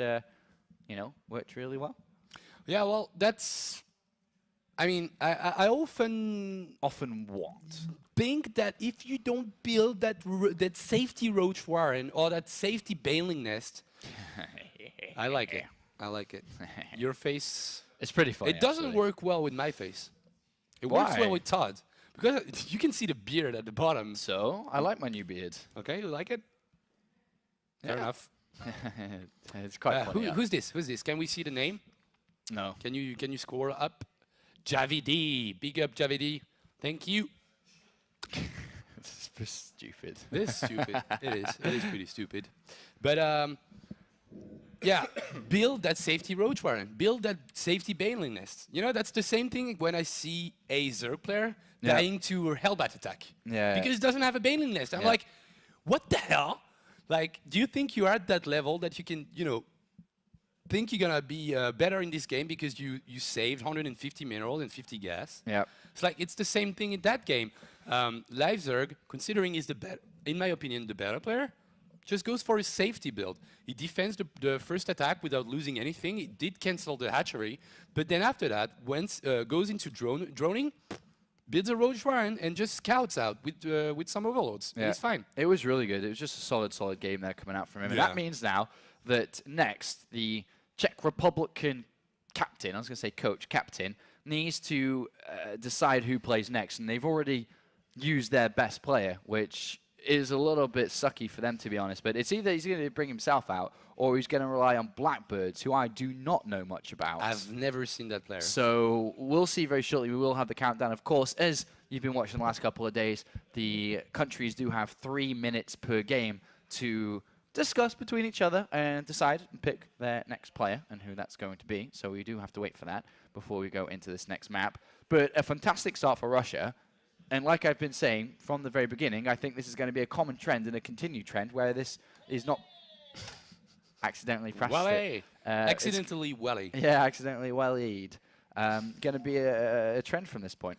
you know, worked really well. Yeah, well, that's. I mean, I often what? think that if you don't build that safety Roach Warren or that safety Baneling Nest, I like it. I like it. Your face. It's pretty funny. It doesn't work well with my face. It works well with Todd because you can see the beard at the bottom. So I like my new beard. Okay, you like it? Fair enough. It's quite funny. Who's this? Who's this? Can we see the name? No. Can you scroll up? Javidi, big up Javidi. Thank you. This is stupid. This is stupid. It is. It is pretty stupid. But yeah, build that safety Roach Warren. Build that safety Baneling Nest. You know, that's the same thing when I see a Zerg player dying to a Hellbat attack. Yeah. Because it doesn't have a Baneling Nest. I'm like, what the hell? Like, do you think you're at that level that you can, you know, think you're gonna be better in this game because you saved 150 minerals and 50 gas? Yeah. It's like it's the same thing in that game. Live Zerg, considering he's in my opinion, the better player, just goes for his safety build. He defends the first attack without losing anything. He did cancel the hatchery, but then after that, goes into droning, builds a Roach Warren, and just scouts out with some overloads. Yeah. It's fine. It was really good. It was just a solid game there coming out from him. And that means now that next, the Czech Republican captain, I was going to say coach, captain, needs to decide who plays next. And they've already used their best player, which is a little bit sucky for them, to be honest. But it's either he's going to bring himself out or he's going to rely on Blackbirds, who I do not know much about. I've never seen that player. So we'll see very shortly. We will have the countdown. Of course, as you've been watching the last couple of days, the countries do have 3 minutes per game to discuss between each other and decide and pick their next player and who that's going to be. So we do have to wait for that before we go into this next map. But a fantastic start for Russia. And like I've been saying from the very beginning, I think this is going to be a common trend and a continued trend where this is not accidentally Wally. Accidentally Wally. Yeah, accidentally Wallied. Going to be a trend from this point.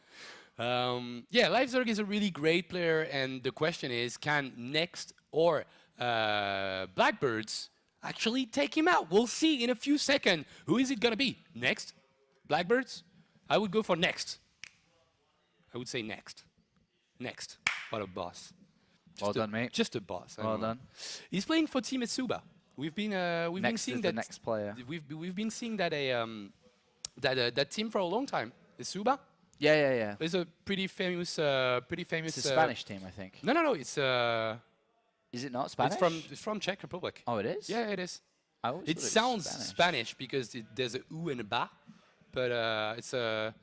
Yeah, Live Zerg is a really great player, and the question is, can Next or Blackbirds actually take him out? We'll see in a few seconds. Who is it going to be? Next? Blackbirds? I would go for Next. I would say Next. Next. What a boss. Well done, mate. Just a boss. Well done. He's playing for Team Etsuba. We've been seeing that. The next player. We've been seeing that that team for a long time. Etsuba. Yeah. It's a pretty famous. It's a Spanish team, I think. No. It's Is it not Spanish? It's from Czech Republic. Oh, it is? Yeah, it is. It sounds Spanish because there's a U and a ba, but it's a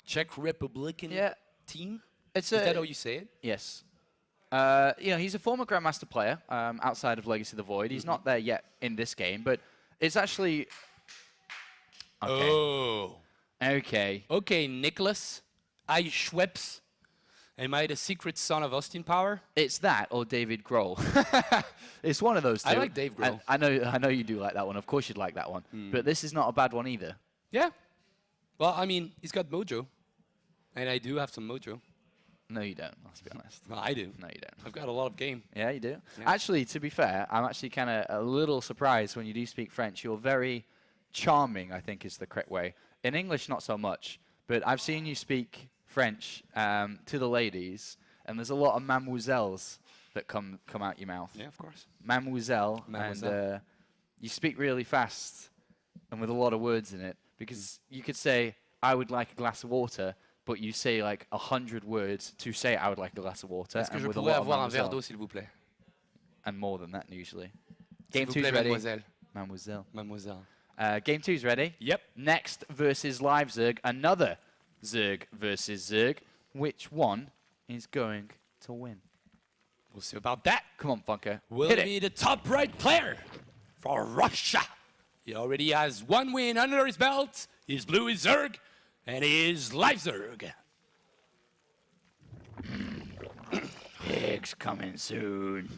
Czech Republican team. Is that how you say it? Yes. He's a former Grandmaster player outside of Legacy of the Void. He's not there yet in this game, but it's actually... Okay. Oh. Okay. Okay, Nicholas. I Schweppes. Am I the secret son of Austin Power? It's that or David Grohl. It's one of those two. I like Dave Grohl. I know you do like that one. Of course you'd like that one. But this is not a bad one either. Yeah. Well, I mean, he's got mojo. And I do have some mojo. No, you don't, let's be honest. Well, I do. No, you don't. I've got a lot of game. Yeah, you do. Yeah. Actually, to be fair, I'm actually kind of a little surprised when you do speak French. You're very charming, I think is the correct way. In English, not so much. But I've seen you speak French to the ladies, and there's a lot of mademoiselles that come out your mouth. Yeah, of course. Mademoiselle. Mademoiselle. And you speak really fast and with a lot of words in it. Because you could say, I would like a glass of water, but you say like 100 words to say I would like a glass of water. Est-ce que and je with a pourrais lot of avoir un verre mademoiselle. d'eau, s'il vous plaît? And more than that, usually. S'il Game vous 2's plaît, ready. mademoiselle. Mademoiselle. Mademoiselle. Game 2's ready. Yep. Next versus live Zerg. Another Zerg versus Zerg. Which one is going to win? We'll see about that. Come on, Funker. Will Hit he it. be the top right player for Russia? He already has 1 win under his belt. His blue is Zerg, and he is live Zerg. Pig's coming soon.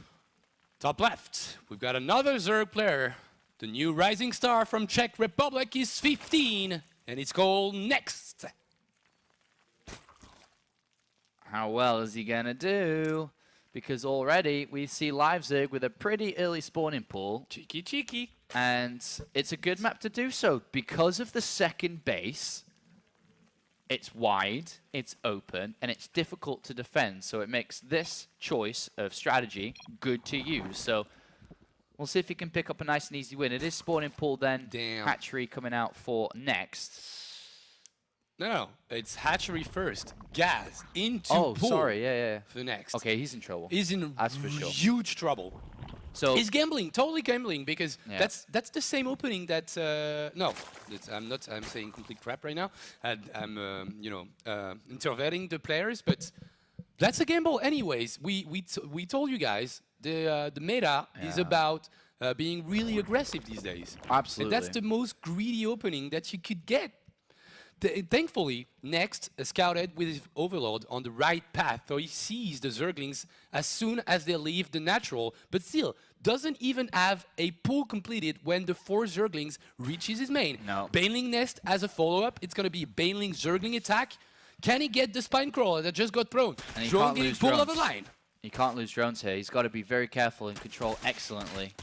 Top left, we've got another Zerg player. The new rising star from Czech Republic is 15, and it's called Next. How well is he going to do? Because already we see live Zerg with a pretty early spawning pool. Cheeky, cheeky. And it's a good map to do so. Because of the second base, it's wide, it's open, and it's difficult to defend. So it makes this choice of strategy good to use. So we'll see if he can pick up a nice and easy win. It is spawning pool then. Damn. Hatchery coming out for Next. No, it's hatchery first. Gas into Oh, pool. sorry, yeah. For Next. Okay, he's in trouble. He's in That's for sure. huge trouble. So He's gambling, totally gambling, because Yeah. that's the same opening that no, I'm not. I'm saying complete crap right now. I'm intervening the players, but that's a gamble anyways. We told you guys the meta is Yeah. about being really aggressive these days. Absolutely. And that's the most greedy opening that you could get. Thankfully, Next scouted with his overlord on the right path, so he sees the Zerglings as soon as they leave the natural, but still doesn't even have a pull completed when the 4 Zerglings reaches his main. No. Baneling Nest as a follow-up, it's going to be a Baneling Zergling attack. Can he get the Spine Crawler that just got thrown? And he Drone can't getting lose pulled off drones. the line. He can't lose drones here. He's got to be very careful and control excellently.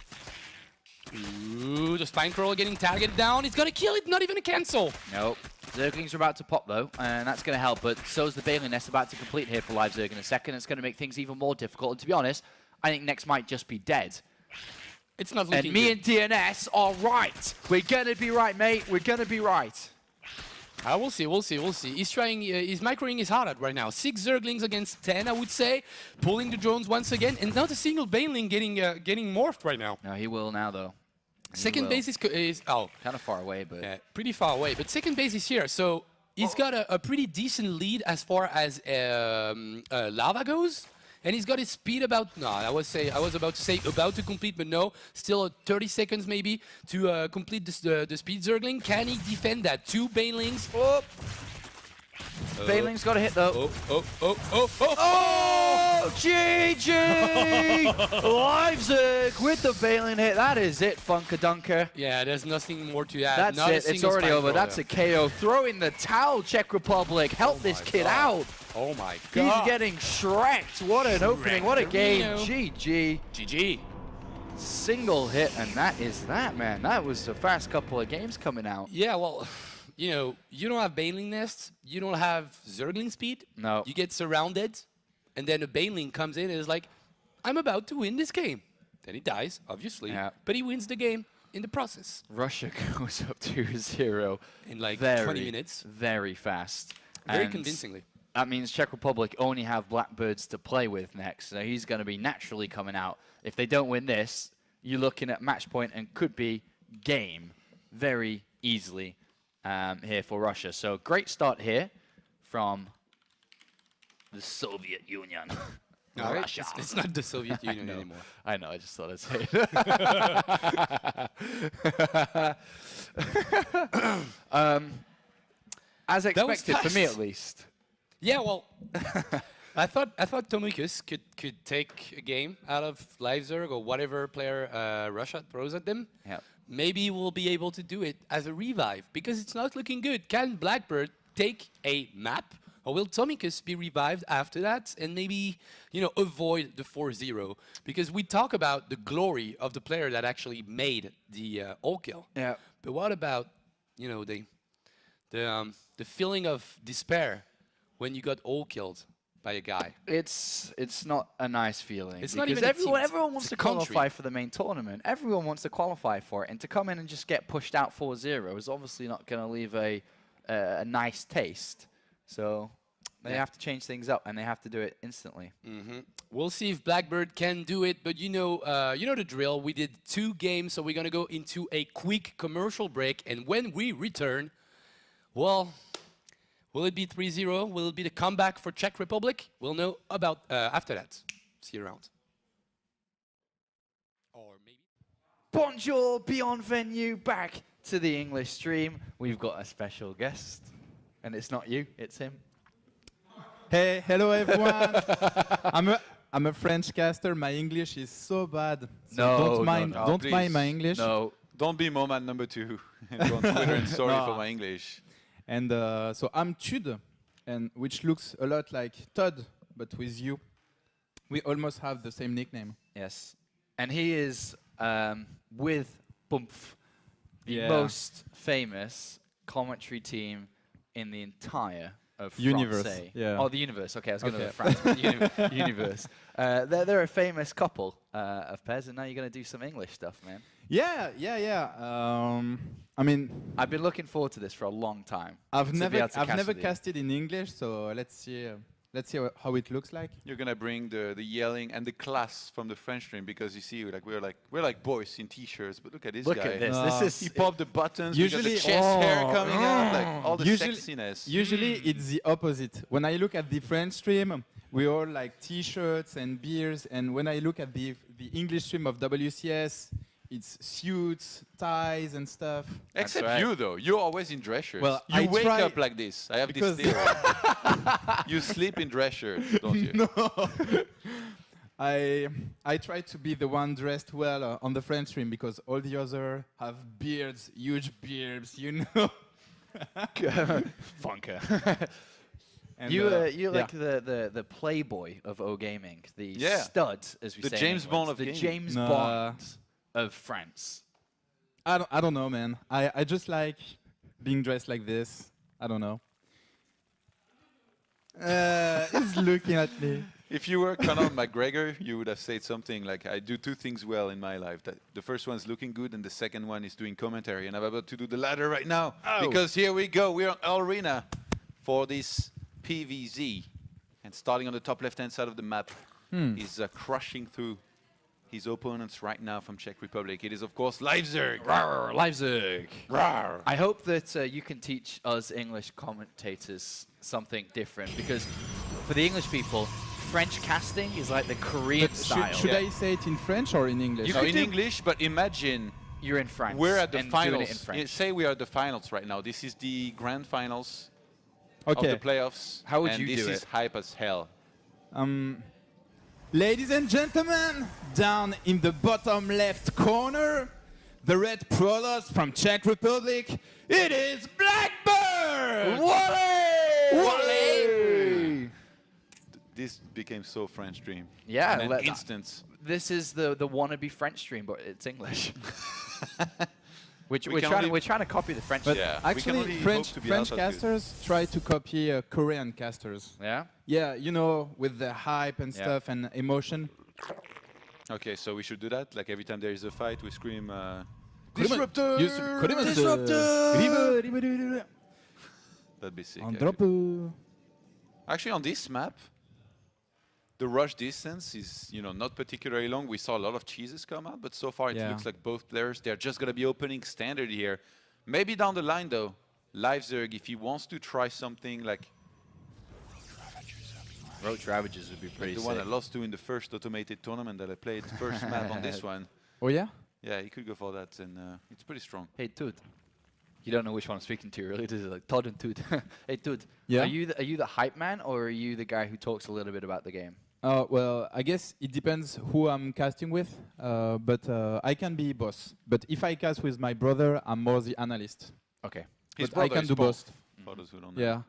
Ooh, the Spine Crawler getting targeted down. He's going to kill it, not even a cancel. Nope. Zerglings are about to pop though, and that's going to help, but so's the Baneling Nest about to complete here for live Zerg in a second. It's going to make things even more difficult, and to be honest, I think Next might just be dead. It's not looking And me good. and DNS are right. We're going to be right, mate. We're going to be right. We'll see, we'll see, we'll see. He's trying, he's microing his heart out right now. 6 Zerglings against 10, I would say. Pulling the drones once again, and not a single Baneling getting morphed right now. No, he will now, though. He Second will. base is oh, Kind of far away, but... yeah, pretty far away. But second base is here, so he's got a pretty decent lead as far as lava goes. And he's got his speed about, no, I was about to say about to complete, but no, still 30 seconds maybe to complete the speed Zergling. Can he defend that? 2 Banelings. Oh! Baneling's got a hit, though. Oh! GG! Live Zerg with the Baneling hit. That is it, Funker Dunker. Yeah, there's nothing more to add. That's Not a it. It's single already spine over. crawler. That's a KO. Throw in the towel, Czech Republic. Help this kid out. Oh my He's god. getting shreked. What an opening. What a game. Shrekterino. GG. GG. Single hit, and that is that, man. That was the fast couple of games coming out. Yeah, well, you know, you don't have Baneling nests, you don't have Zergling speed. No. You get surrounded, and then a Baneling comes in and is like, I'm about to win this game. Then he dies, obviously, Yeah. but he wins the game in the process. Russia goes up 2-0 In like very, 20 minutes. Very fast. Very And convincingly. That means Czech Republic only have Blackbirds to play with next, so he's going to be naturally coming out. If they don't win this, you're looking at match point and could be game very easily here for Russia. So great start here from the Soviet Union. No, Russia. it's not the Soviet Union anymore. I know, I just thought I'd say it. As was expected, for me fast. at least. Yeah, well, I thought Tomikus could take a game out of Leipzig or whatever player Russia throws at them. Yeah. Maybe we'll be able to do it as a revive because it's not looking good. Can Blackbird take a map, or will Tomikus be revived after that and maybe avoid the 4-0? Because we talk about the glory of the player that actually made the all kill. Yeah. But what about the feeling of despair when you got all killed by a guy? It's not a nice feeling. It's not because even a team, everyone wants it's to a country. qualify for the main tournament. Everyone wants to qualify for it, and to come in and just get pushed out 4-0 is obviously not going to leave a nice taste. So they have to change things up, and they have to do it instantly. We'll see if Blackbird can do it, but you know the drill. We did 2 games, so we're gonna go into a quick commercial break, and when we return, well, will it be 3-0? Will it be the comeback for Czech Republic? We'll know about after that. See you around. Or maybe. Bonjour, bienvenue back to the English stream. We've got a special guest, and it's not you, it's him. Hey, hello everyone. I'm a French caster. My English is so bad. So don't mind my English. No, don't be moment number 2 and go on Twitter and sorry for my English. And so I'm Tud, and which looks a lot like Todd, but with you. We almost have the same nickname. Yes, and he is with Bumpf, the most famous commentary team in the entire of universe. France. Yeah. Oh, the universe. Okay, I was going to France, but universe. They're a famous couple of pairs, and now you're going to do some English stuff, man. Yeah. I mean, I've been looking forward to this for a long time. I've never casted in English, so let's see how it looks like. You're gonna bring the yelling and the class from the French stream because you see, like we're like boys in t-shirts, but look at this guy. Look at this. He popped the buttons. Usually, we got the chest hair coming out, like all the sexiness. Usually, it's the opposite. When I look at the French stream, we all like t-shirts and beers, and when I look at the English stream of WCS, it's suits, ties, and stuff. Except you, though. You're always in dress shirts. Well, you wake up like this. I have this theory. You sleep in dress shirts, don't you? No. I try to be the one dressed well on the French stream because all the others have beards, huge beards, Funker. And, you're like the playboy of O Gaming, the stud, as we say. The James Bond of gaming. The James Bond of France. I don't know, man. I just like being dressed like this. I don't know. He's looking at me. If you were Conor McGregor, you would have said something like, I do 2 things well in my life. That the first one is looking good, and the second one is doing commentary. And I'm about to do the latter right now. Oh. Because here we go. We're on Arena for this PVZ. And starting on the top left-hand side of the map, is crushing through his opponents right now from Czech Republic. It is, of course, Leipzig. Rawr, Leipzig. Rawr. I hope that you can teach us English commentators something different, because for the English people, French casting is like the Korean style. Should I say it in French or in English? In English, but imagine you're in France. We're at the finals. Doing it in French. Say we are at the finals right now. This is the grand finals of the playoffs. How would you do it? And this is hype as hell. Ladies and gentlemen, down in the bottom left corner, the red Prolos from Czech Republic, it is Blackbird! Wally! This became so French stream. Yeah, in an instant. This is the wannabe French stream, but it's English. We're trying to copy the French. But actually, French casters try to copy Korean casters. Yeah? Yeah, you know, with the hype and stuff and emotion. Okay, so we should do that? Like every time there is a fight, we scream, Disruptor! Disruptor! That'd be sick. Actually, on this map, the rush distance is, not particularly long. We saw a lot of cheeses come out, but so far it looks like both players, they're just going to be opening standard here. Maybe down the line, though, Leipzig, if he wants to try something like Roach Ravages would be pretty sick. The one I lost to in the first automated tournament that I played, first map on this one. Oh, yeah? Yeah, he could go for that, and it's pretty strong. Hey, dude. You don't know which one I'm speaking to, really. This is like Todd and Toot. Hey, Toot. Yeah? Are you the hype man, or are you the guy who talks a little bit about the game? Well, I guess it depends who I'm casting with, but I can be boss. But if I cast with my brother, I'm more the analyst. Okay. His But I brother can is do both, both. for those who don't know. Yeah.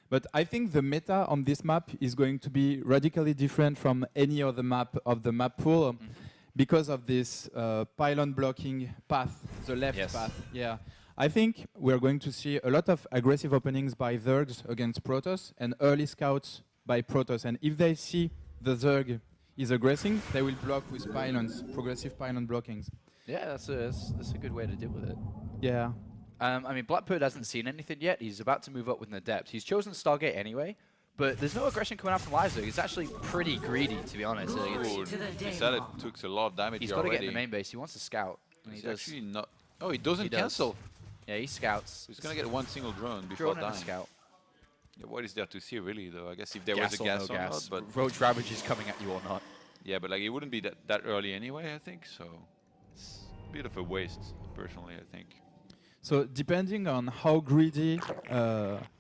But I think the meta on this map is going to be radically different from any other map of the map pool because of this pylon blocking path, the left Yes. path. Yeah. I think we're going to see a lot of aggressive openings by Zergs against Protoss and early scouts by Protoss. And if they see the Zerg is aggressing, they will block with pylons, progressive pylon blockings. Yeah, that's a good way to deal with it. Yeah. I mean, Blackbird hasn't seen anything yet. He's about to move up with an Adept. He's chosen Stargate anyway, but there's no aggression coming out from Livezerg. He's actually pretty greedy, to be honest. Ooh, he said it took a lot of damage He's here got to already. get in the main base. He wants to scout. And he He's does. actually not... Oh, he doesn't He does. cancel. Yeah, he scouts. He's going to get one single drone before Drone and a dying. scout. Yeah, what is there to see, really, though? I guess if there Gas was a or gas no or gas. not, but... Roach Ravage is coming at you or not. Yeah, but like it wouldn't be that early anyway, I think, so... It's a bit of a waste, personally, I think. So depending on how greedy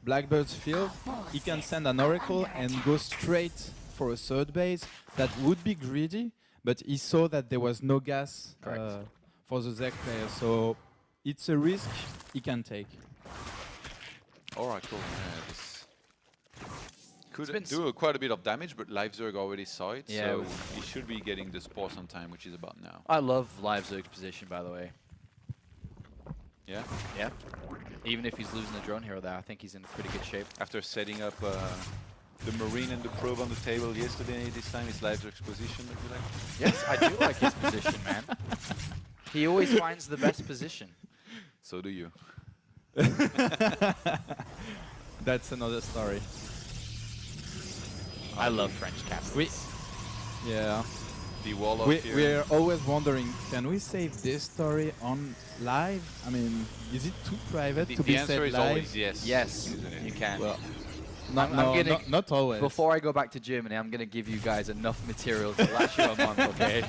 Blackbird's feel, he can send an Oracle and go straight for a third base. That would be greedy, but he saw that there was no gas for the Zek player, so it's a risk he can take. Alright, cool. Yeah, this could been do quite a bit of damage, but Livezerg already saw it, Yeah. so he should be getting the spores on time, which is about now. I love Livezerg's position, by the way. Yeah? Yeah. Even if he's losing the drone here or there, I think he's in pretty good shape. After setting up the Marine and the Probe on the table yesterday, this time it's Livezerg's position that you like? Yes, I do like his position, man. He always finds the best position. So do you. That's another story. I love French captains. Yeah. The wall of We're always wondering, can we save this story on live? I mean, is it too private to be the answer said is live? always yes. Yes, isn't it? you can. Well, I'm gonna- not always. Before I go back to Germany, I'm going to give you guys enough material to last you a month, okay?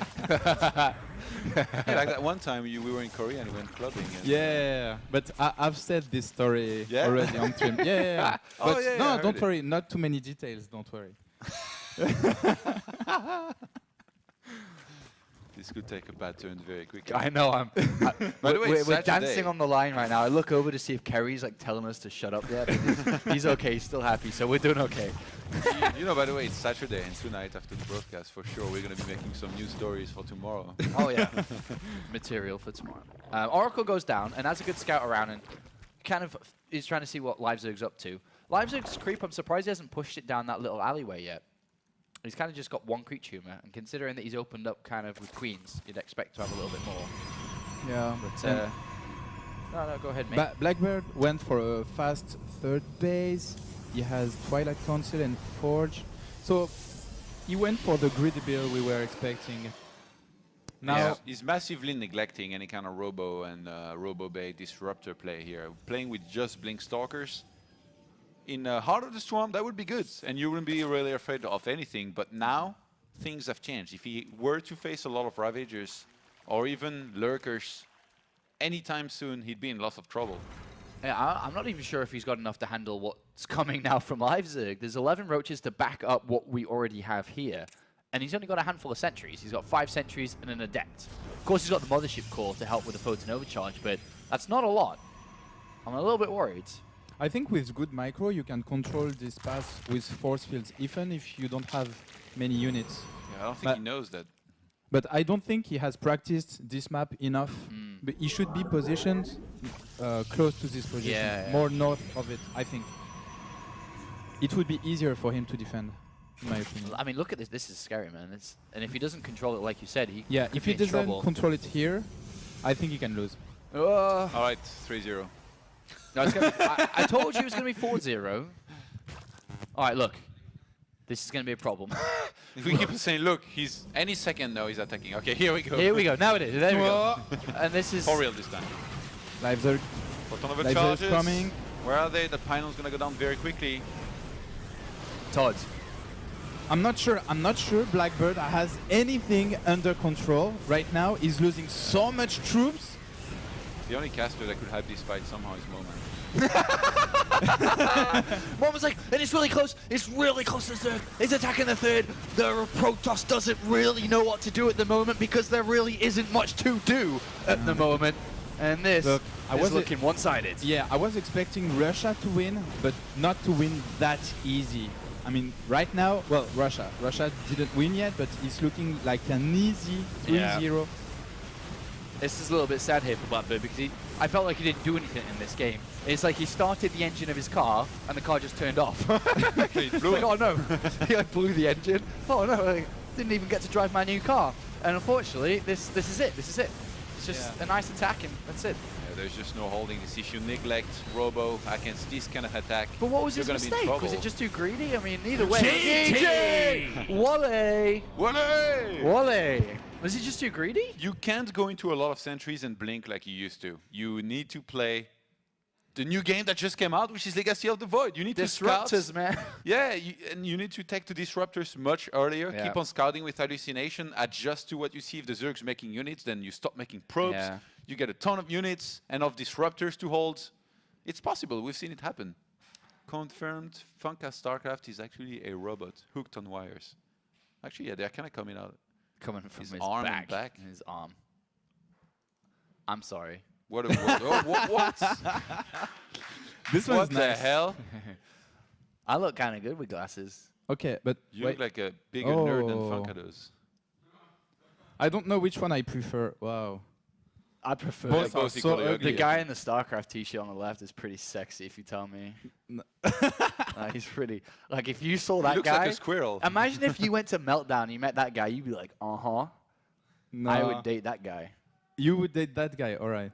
Yeah, like that one time we were in Korea and we went clubbing. And Yeah, but I've said this story Yeah? already on stream. Yeah. Oh, But yeah, I no, heard don't it. worry. Not too many details. Don't worry. This could take a bad turn very quickly. I know, By the way, it's we're Saturday. dancing on the line right now. I look over to see if Kerry's like telling us to shut up yet. He's okay, he's still happy, so we're doing okay. You know, by the way, it's Saturday, and tonight after the broadcast, for sure, we're going to be making some news stories for tomorrow. Oh yeah, material for tomorrow. Oracle goes down and has a good scout around and kind of is trying to see what Livezerg's up to. Livezerg's creep, I'm surprised he hasn't pushed it down that little alleyway yet. He's kind of just got one creep tumor, and considering that he's opened up kind of with queens, you'd expect to have a little bit more. Yeah. But no, go ahead, mate. Blackbird went for a fast third base. He has Twilight Council and Forge. So he went for the greedy build we were expecting. Now, Yeah, he's massively neglecting any kind of Robo and Robo Bay disruptor play here. Playing with just Blink Stalkers. In Heart of the Storm, that would be good, and you wouldn't be really afraid of anything. But now, things have changed. If he were to face a lot of Ravagers, or even Lurkers, anytime soon, he'd be in lots of trouble. Yeah, I'm not even sure if he's got enough to handle what's coming now from Livezerg. There's 11 roaches to back up what we already have here. And he's only got a handful of sentries. He's got 5 sentries and an Adept. Of course, he's got the Mothership Core to help with the photon overcharge, but that's not a lot. I'm a little bit worried. I think with good micro, you can control this path with force fields, even if you don't have many units. Yeah, I don't think But- he knows that. But I don't think he has practiced this map enough. But he should be positioned close to this position, Yeah. more north of it, I think. It would be easier for him to defend, in my opinion. I mean, look at this. This is scary, man. And if he doesn't control it, like you said, he Yeah, could if be he in doesn't trouble. control it here, I think he can lose. All right, 3-0. No, it's gonna be, I told you it was going to be 4-0. All right, look. This is going to be a problem. If we keep saying, look, he's any second now he's attacking. Okay, here we go. Here we go. Now it is. There we go. And this is... For real this time. Livezerg Photon Livezerg overcharges. coming. Where are they? The Pylon's gonna go down very quickly. Todd. I'm not sure Blackbird has anything under control right now. He's losing so much troops. The only caster that could hype this fight somehow is Moment. Moment's like, and it's really close to the third. He's attacking the third. The Protoss doesn't really know what to do at the moment because there really isn't much to do at the moment. And this is looking one-sided. Yeah, I was expecting Russia to win, but not to win that easy. I mean, right now, well, Russia didn't win yet, but it's looking like an easy 3-0. This is a little bit sad here for Blackbird because I felt like he didn't do anything in this game. It's like he started the engine of his car and the car just turned off. He blew like, oh no, he blew the engine. Oh no, I didn't even get to drive my new car. And unfortunately, this is it. It's just a nice attack and that's it. Yeah, there's just no holding this. If you neglect Robo against this kind of attack, but what was his you're gonna be in mistake? trouble. Was it just too greedy? I mean, either way. GG! Wally! Wally! Was he just too greedy? You can't go into a lot of sentries and blink like you used to. You need to play the new game that just came out, which is Legacy of the Void. You need to scout. Disruptors, man. Yeah, and you need to take to disruptors much earlier. Yeah. Keep on scouting with hallucination. Adjust to what you see. If the Zerg's making units, then you stop making probes. Yeah. You get a ton of units and of disruptors to hold. It's possible. We've seen it happen. Confirmed. Funka StarCraft is actually a robot hooked on wires. Actually, yeah, they're kind of coming out. Coming from his arm back. and back. His arm. I'm sorry. What a what? This What one's the nice. hell? I look kind of good with glasses. Okay, but You wait. look like a bigger nerd than Oh. Funka does. I don't know which one I prefer. Wow. I prefer Both They're are both so equally ugly. ugly. the guy in the StarCraft t-shirt on the left is pretty sexy, if you tell me. He's pretty. Like, if you saw He that looks guy, like a squirrel. imagine if you went to Meltdown and you met that guy, you'd be like, uh-huh, No. I would date that guy. You would date that guy, all right.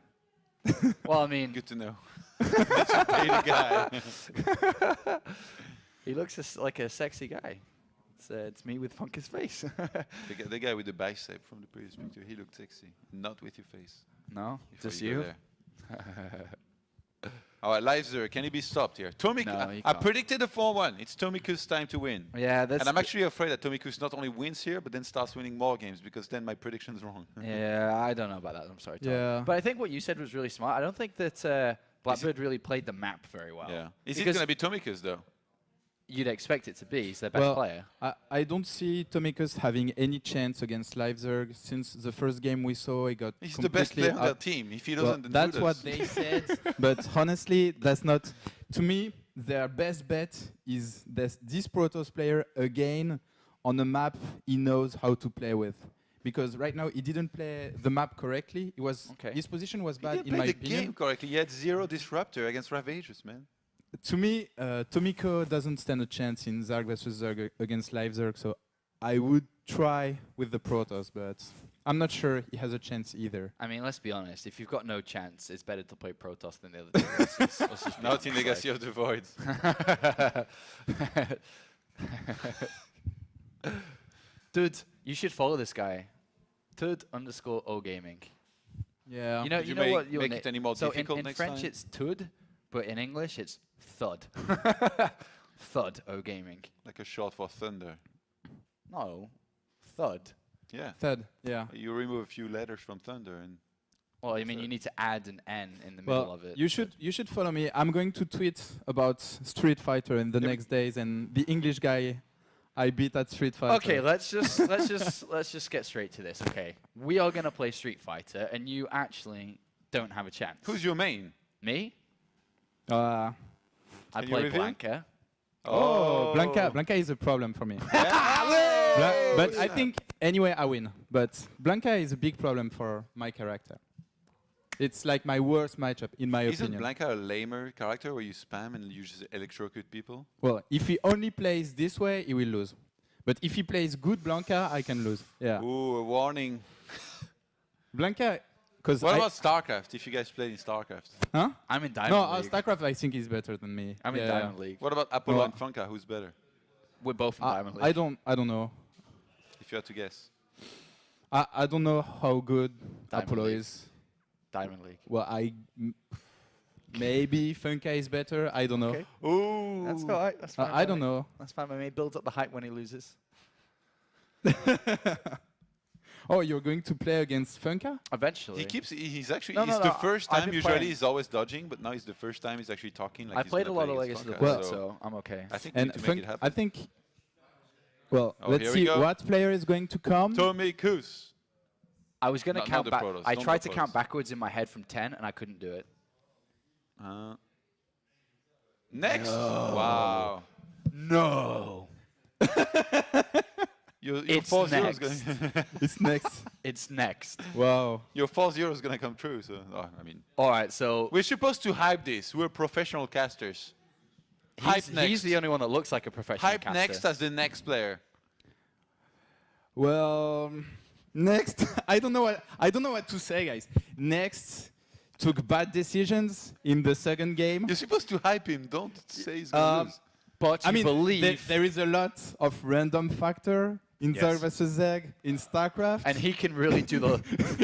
Well, I mean, Good to know. Date a guy. he looks like a sexy guy. It's me with Funka's face. The guy with the bicep from the previous picture, he looked sexy. Not with your face. No, before just go you. there. All right, live Zerg, can he be stopped here? Tomik, No, he I can't. predicted the 4-1. It's Tomiku's time to win. Yeah, that's. And I'm actually afraid that Tomiku's not only wins here, but then starts winning more games, because then my prediction's wrong. Yeah, I don't know about that. I'm sorry, Tom. Yeah. But I think what you said was really smart. I don't think that Blackbird really played the map very well. Yeah. Is it Because going to be Tomiku's, though? you'd expect it to be. He's their best Well, player. I don't see Tomikus having any chance against LiveZerg. Since the first game we saw, he got He's the best completely player on their out- team. If he Well, doesn't, then that's who what does? they said. But honestly, that's not. To me, their best bet is this Protoss player again on a map he knows how to play with. Because right now he didn't play the map correctly. His position was He bad didn't in play my the opinion. game correctly. He had 0 disruptor against Ravagers, man. To me, Tomiko doesn't stand a chance in Zerg versus Zerg against LiveZerg, so I would try with the Protoss, but I'm not sure he has a chance either. I mean, let's be honest. If you've got no chance, it's better to play Protoss than the other two. Let's just be Not in honest, Legacy of the Void. Dude, you should follow this guy. Tud_O gaming. Yeah. You know, Did you know make- what? Your make na- it any more so difficult in next French time? it's Tud, but in English it's Thud. Thud_O gaming. Like a short for thunder. No, Thud. Yeah. Third, yeah. You remove a few letters from thunder and Well, I mean, you need to add an N in the middle Well, of it. you should follow me. I'm going to tweet about Street Fighter in the next days, and the English guy I beat at Street Fighter. Okay, let's just get straight to this. Okay, we are gonna play Street Fighter, and you actually don't have a chance. who's your main? Me? Uh, I Can you play reveal? Blanca. oh, Blanca is a problem for me. But I think anyway I win. But Blanca is a big problem for my character. It's like my worst matchup in my Isn't opinion. Blanca a lamer character where you spam and you just electrocute people? Well, if he only plays this way, he will lose. But if he plays good Blanca, I can lose. Yeah. Ooh, a warning. Blanca, because What about StarCraft, if you guys played in StarCraft? Huh? I'm in Diamond No, League. StarCraft I think is better than me. I'm in Yeah. Diamond League. What about Apollo Well, and Funka, who's better? We're both in Diamond League. I don't know. If you had to guess. I don't know how good Diamond Apollo League. is. Diamond League. Well, maybe Funka is better. I don't know. Okay. Ooh. That's all right. That's fine. I don't know. That's fine by me. Builds up the hype when he loses. Oh, you're going to play against Funka? Eventually. He keeps. He's actually. No, it's no, the no, first I've time. been Usually playing. he's always dodging, but now it's the first time he's actually talking. Like I he's played a gonna lot play of against Legacy of the Funka, Void, so so I'm okay. I think we And need to make it happen. I think. Well, Oh, let's here we see go. what player is going to come. Tommy Kus. I was going to Not count the back. Protoss, I don't tried the to count Protoss. backwards in my head from 10, and I couldn't do it. Next. Wow. No. Your It's 4-0 is next. going. It's next. It's next. Wow. Your 4-0 is gonna come true. So I mean, All right, so we're supposed to hype this. We're professional casters. Hype next. he's the only one that looks like a professional Hype caster. next as the next player. Well, next, I don't know what to say, guys. Next took bad decisions in the second game. You're supposed to hype him. Don't say he's gonna lose. But I you mean, believe, there is a lot of random factor in Yes. Zerg versus Zeg in StarCraft. and he can really do the,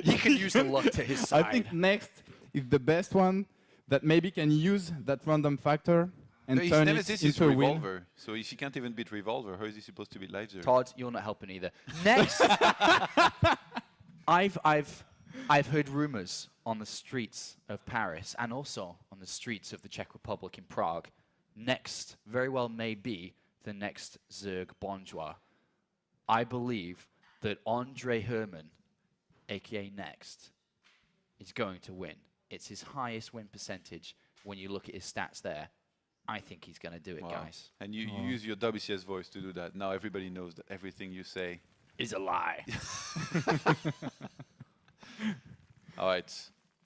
he can use the luck to his side. I think next is the best one that maybe can use that random factor and His turn it nemesis is into a win. Revolver. So if he can't even beat Revolver, how is he supposed to beat Leipzig? Todd, you're not helping either. Next, I've heard rumors on the streets of Paris and also on the streets of the Czech Republic in Prague. Next, very well may be the next Zerg Bonjour. I believe that Andre Herman, aka Next, is going to win. It's his highest win percentage when you look at his stats there. I think he's going to do it, Wow. guys. And you use your WCS voice to do that. Now everybody knows that everything you say. Is a lie. All right.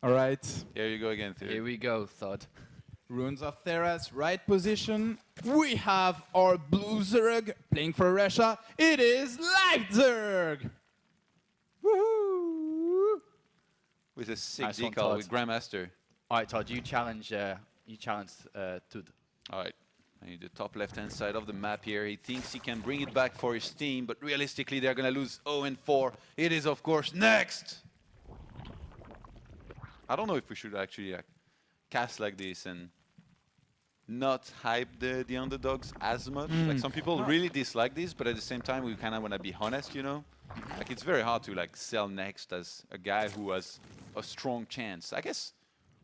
All right. Here you go again, Theo. Here we go, Thud. Runes of Theras, right position. We have our blue Zerg playing for Russia. It is Live Zerg! Woohoo! With a sick Nice one, decal Todd. with Grandmaster. All right, Todd, you challenge Tud. All right. I need the top left-hand side of the map here. He thinks he can bring it back for his team, but realistically, they're going to lose 0-4. It is, of course, Next! I don't know if we should actually cast like this and not hype the underdogs as much. Like some people really dislike this, but at the same time, we kind of want to be honest, you know? Like it's very hard to like sell Next as a guy who has a strong chance. I guess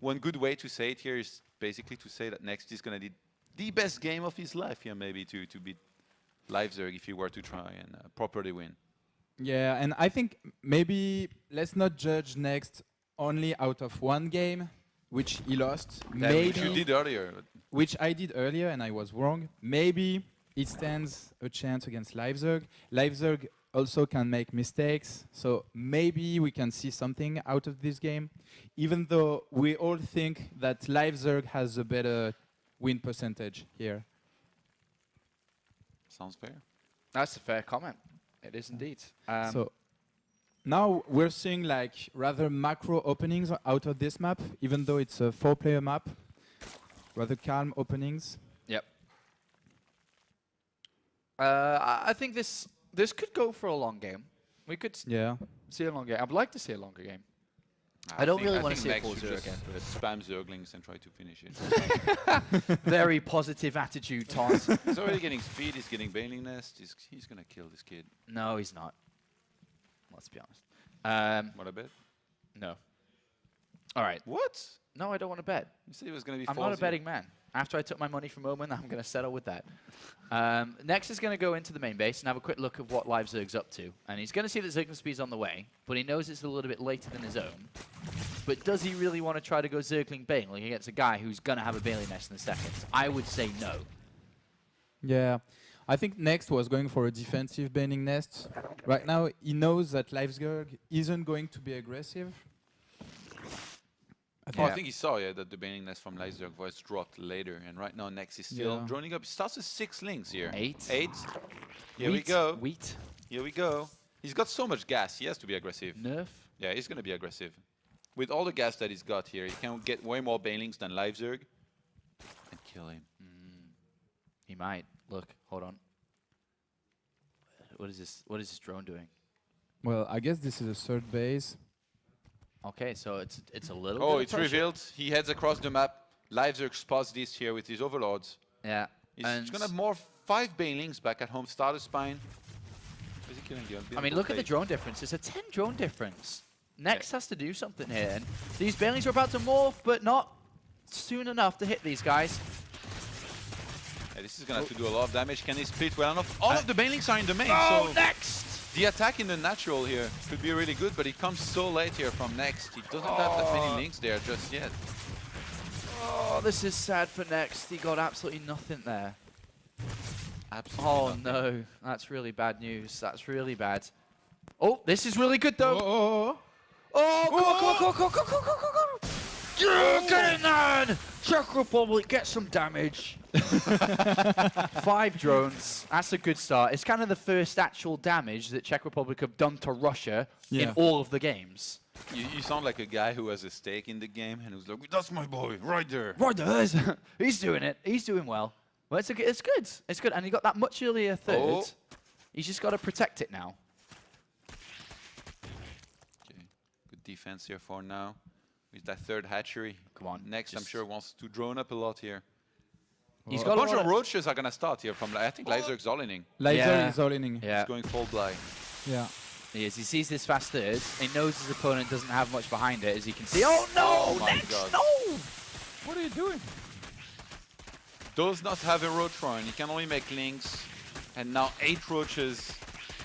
one good way to say it here is basically to say that Next is going to do the best game of his life here, maybe to beat Leipzig if he were to try and properly win. Yeah, and I think maybe let's not judge Next only out of one game, which he lost. Which you did earlier. Which I did earlier, and I was wrong. Maybe it stands a chance against Leipzig. Leipzig also can make mistakes, so maybe we can see something out of this game, even though we all think that Leipzig has a better win percentage here. Sounds fair. That's a fair comment. It is indeed. So now we're seeing like rather macro openings out of this map, even though it's a 4-player map. Rather calm openings. Yep. I think this could go for a long game. We could Yeah. see a long game. I'd like to see a longer game. I don't really want to see a Next full should zero just again. spam Zerglings and try to finish it. Very positive attitude, Todd. He's already getting speed, he's getting Bailing Nest, he's going to kill this kid. No, he's not. Let's be honest. What a bet. No. All right. What? No, I don't want to bet. You said it was going to be I'm 4-0. not a betting man. After I took my money from Omen, I'm going to settle with that. Next is going to go into the main base and have a quick look at what Live Zerg's up to. And he's going to see that Zerg Speed's on the way, but he knows it's a little bit later than his own. But does he really want to try to go Zergling Bailing against a guy who's going to have a Bailing Nest in the seconds? I would say no. Yeah. I think Next was going for a defensive Bailing Nest. Right now, he knows that Leipzig isn't going to be aggressive. I think he saw that the Bailing Nest from Leipzig was dropped later, and right now Next is still Yeah. joining up. He starts with 6 links here. 8. 8. Here we go. Wheat. Here we go. He's got so much gas, he has to be aggressive. Nerf. Yeah, he's going to be aggressive. With all the gas that he's got here, he can get way more Bailings than Leipzig and kill him. He might. Look, hold on. What is this? What is this drone doing? Well, I guess this is a third base. Okay, so it's a little. Oh, bit of it's pressure. revealed. He heads across the map. Leipzig spots this here with his overlords. Yeah. He's going to have more 5 Bailings back at home. Starter Spine. Is he killing the I unbeatable mean, look at the Fate? drone difference. It's a 10 drone difference. Next has to do something here. And these Banelings are about to morph, but not soon enough to hit these guys. Yeah, this is gonna have to do a lot of damage. Can he split well enough? All of the Banelings are in the main, Oh, so Next! the attack in the natural here could be really good, but it comes so late here from Next. He doesn't have that many links there just yet. Oh, this is sad for Next. He got absolutely nothing there. Absolutely Oh, nothing. no. That's really bad news. That's really bad. Oh, this is really good, though. Oh, Oh, go, go, go, go, go, go, go, go, go. Yeah, get in there! Czech Republic, get some damage. 5 drones. That's a good start. It's kind of the first actual damage that Czech Republic have done to Russia in all of the games. You sound like a guy who has a stake in the game and who's like, that's my boy, right there. Right there. He's doing it. He's doing well. Well, it's good. It's good. And he got that much earlier third. Oh. He's just got to protect it now. Okay. Good defense here for now. With that third hatchery. Come on. Next, I'm sure wants to drone up a lot here. He's A got bunch a lot of roaches are gonna start here from, I think, Lyserg's all inning. Laser Yeah. is all inning. Yeah. He's going full blind. Yeah. He is. He sees this fast third. He knows his opponent doesn't have much behind it, as you can see. Oh, no! Oh my Next, God. no! What are you doing? Does not have a roach run. He can only make links. And now 8 roaches.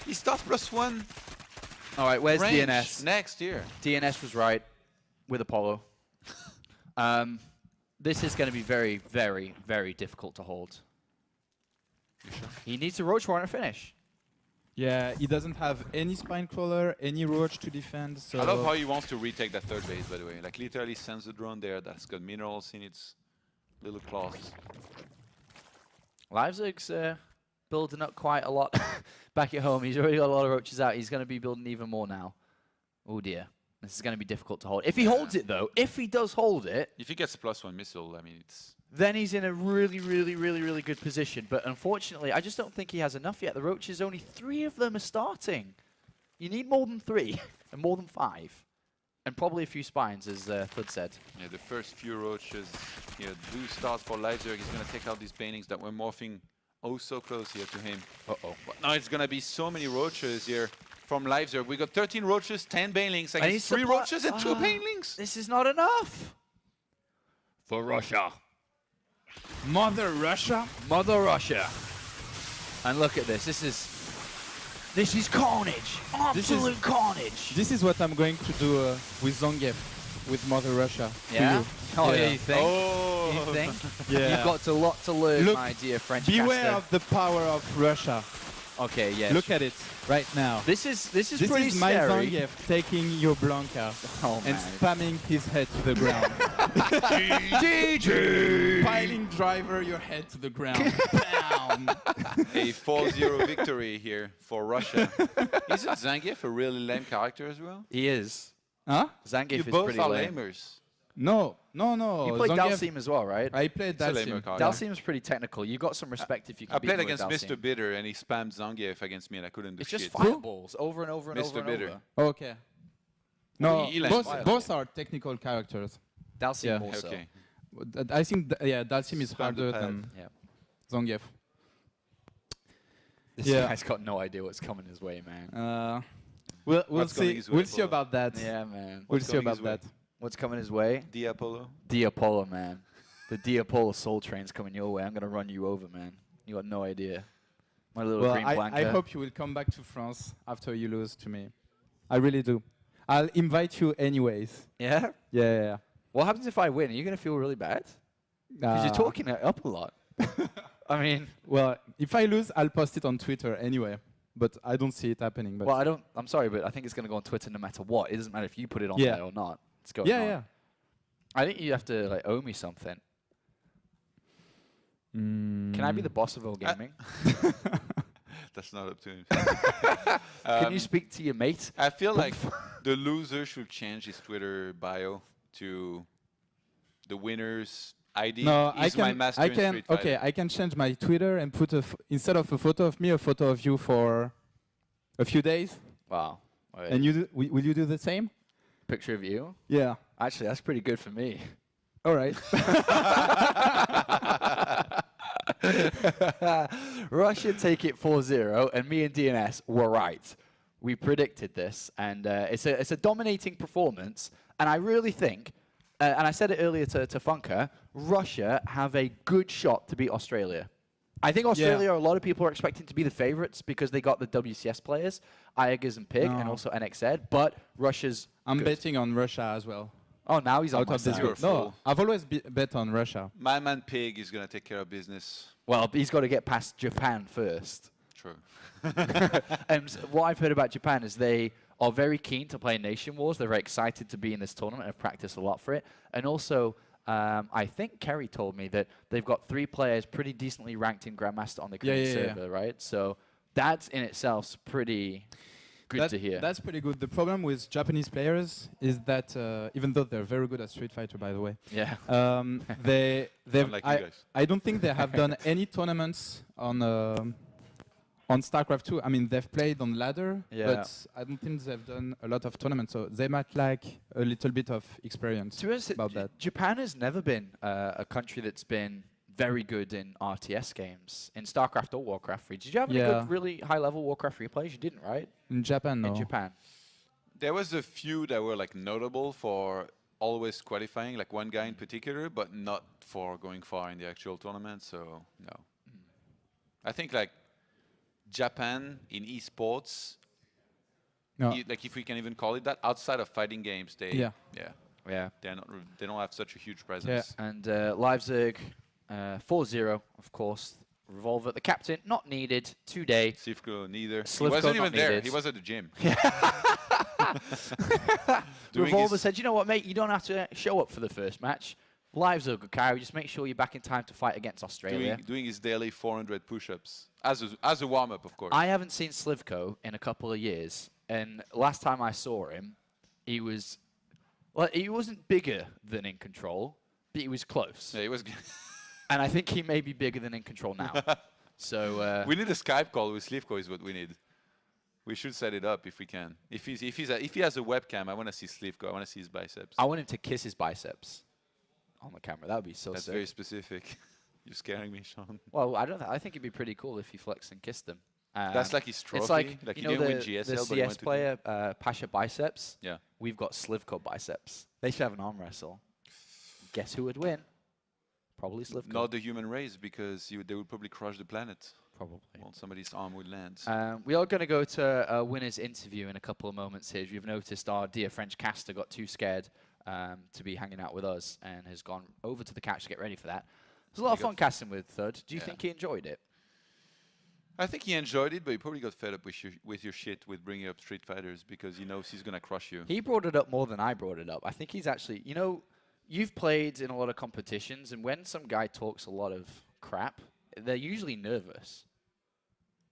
He starts +1. All right, where's range DNS? next year. DNS was right with Apollo. This is going to be very, very, very difficult to hold. You sure? He needs a Roach Warren to finish. Yeah, he doesn't have any spine crawler, any roach to defend. So I love how he wants to retake that third base, by the way. Like, literally sends the drone there that's got minerals in its little claws. Leipzig's building up quite a lot back at home. He's already got a lot of roaches out. He's going to be building even more now. Oh, dear. This is going to be difficult to hold. If he holds it, though, if he does hold it, If he gets a +1 missile, I mean, it's... then he's in a really, really, really, really good position. But unfortunately, I just don't think he has enough yet. The roaches, only 3 of them are starting. You need more than 3 and more than 5. And probably a few spines, as Thud said. Yeah, the first few roaches here do start for Leipzig. He's going to take out these Banelings that were morphing oh so close here to him. Uh-oh. But now it's going to be so many roaches here from Leipzig. We got 13 roaches, 10 Banelings, And against he's 3 roaches and 2 Banelings. This is not enough. For Russia. Mother Russia. Mother Russia. And look at this. This is carnage. Absolute carnage. This is what I'm going to do with Zangief, with Mother Russia. to Yeah? you. Oh, Yeah. yeah, you think? Oh. You think? Yeah. You've got a lot to learn, Look, my dear French Beware caster. of the power of Russia. Okay, yeah. Look at it right now. This is This pretty is my scary. Zangief taking your Blanca Oh, and man. spamming his head to the ground. GG! Piling driver your head to the ground. Bam! A 4-0 victory here for Russia. Isn't Zangief a really lame character as well? He is. Huh? Zangief You is both pretty are lame. lamers. No. You played Zangief- Dalsim as well, right? I played It's a lamer Dalsim. card. Dalsim's pretty technical. You got some respect if you can I beat played him with against Dalsim. Mr. Bitter and he spammed Zangief against me and I couldn't do It's shit. just fireballs over and over and Mr. over and Bitter. over. Okay. No, He likes fire. both are technical characters. Dalsim Yeah. more so. Okay. I think, Dalsim is Spam the harder pad. than Yeah. Zangief. This Yeah. guy's got no idea what's coming his way, man. We'll What's going see. his way, We'll see Apollo? about that. Yeah, man. We'll What's see going about his way? that. What's coming his way? The Apollo. The Apollo, man. The D Apollo Soul Train's coming your way. I'm gonna run you over, man. You got no idea. My little Well, green I blanket. hope you will come back to France after you lose to me. I really do. I'll invite you anyways. Yeah. Yeah. What happens if I win? Are you gonna feel really bad? Because you're talking it up a lot. I mean, Well, if I lose, I'll post it on Twitter anyway. But I don't see it happening. But well, I don't. I'm sorry, but I think it's gonna go on Twitter no matter what. It doesn't matter if you put it on Yeah. there or not. It's going yeah, on. yeah. I think you have to like owe me something. Can I be the boss of all gaming? That's not up to him. Can you speak to your mate? I feel like the loser should change his Twitter bio to the winner's ID. No, is my master in Street Fighter. Okay, I can change my Twitter and put instead of a photo of me, a photo of you for a few days. Wow. And you will you do the same? Picture of you? Yeah. Actually, that's pretty good for me. All right. Russia take it 4-0, and me and DNS were right. We predicted this, and it's a dominating performance. And I really think, and I said it earlier to Funker, Russia have a good shot to beat Australia. I think Australia, a lot of people are expecting to be the favorites because they got the WCS players, Iagers and Pig, and also NXZ. But Russia's I'm good. betting on Russia as well. Oh, now he's on Out my of this side. group. No, I've always bet on Russia. My man Pig is going to take care of business. Well, he's got to get past Japan first. True. And what I've heard about Japan is they are very keen to play NationWars. They're very excited to be in this tournament and have practiced a lot for it. And also, I think Kerry told me that they've got 3 players pretty decently ranked in Grandmaster on the Korean server, right? So that's in itself pretty good to hear. That's pretty good. The problem with Japanese players is that even though they're very good at Street Fighter, by the way, I don't think they have done any tournaments on StarCraft 2. I mean, they've played on ladder, but I don't think they've done a lot of tournaments. So they might lack a little bit of experience about that. Japan has never been a country that's been very good in RTS games, in StarCraft or Warcraft 3. Did you have any good, really high-level Warcraft 3 players? You didn't, right? In Japan, no. In Japan. There was a few that were like notable for always qualifying, like one guy in particular, but not for going far in the actual tournament, so no. I think like Japan in esports, like if we can even call it that, outside of fighting games, they they don't have such a huge presence. And Leipzig 4-0, of course. Revolver, the captain, not needed today. Slivko, neither. Slivko, he wasn't even there. Needed. He was at the gym. Revolver said, you know what, mate, you don't have to show up for the first match. Lives are good carry. Just make sure you're back in time to fight against Australia. Doing his daily 400 push-ups as a warm-up, of course. I haven't seen Slivko in a couple of years, and last time I saw him, he wasn't bigger than In Control, but he was close. Yeah, he was. And I think he may be bigger than In Control now. So we need a Skype call with Slivko is what we need. We should set it up if we can. If he has a webcam, I want to see Slivko. I want to see his biceps. I want him to kiss his biceps on the camera. That would be so That's sick. very specific. You're scaring me, Sean. Well, I think it'd be pretty cool if he flexed and kissed them. That's like his trophy. It's like he you know didn't win GSL, the but he went CS to player Pasha biceps. Yeah. We've got Slivko biceps. They should have an arm wrestle. Guess who would win? Probably Slivko. Not the human race, because they would probably crush the planet. Probably. Well, somebody's arm would land. We are going to go to a winner's interview in a couple of moments here. You've noticed our dear French caster got too scared to be hanging out with us and has gone over to the couch to get ready for that. It was a lot of fun casting with Thud. Do you think he enjoyed it? I think he enjoyed it, but he probably got fed up with your shit with bringing up Street Fighters because he knows he's going to crush you. He brought it up more than I brought it up. I think he's actually, you know, you've played in a lot of competitions, and when some guy talks a lot of crap, they're usually nervous.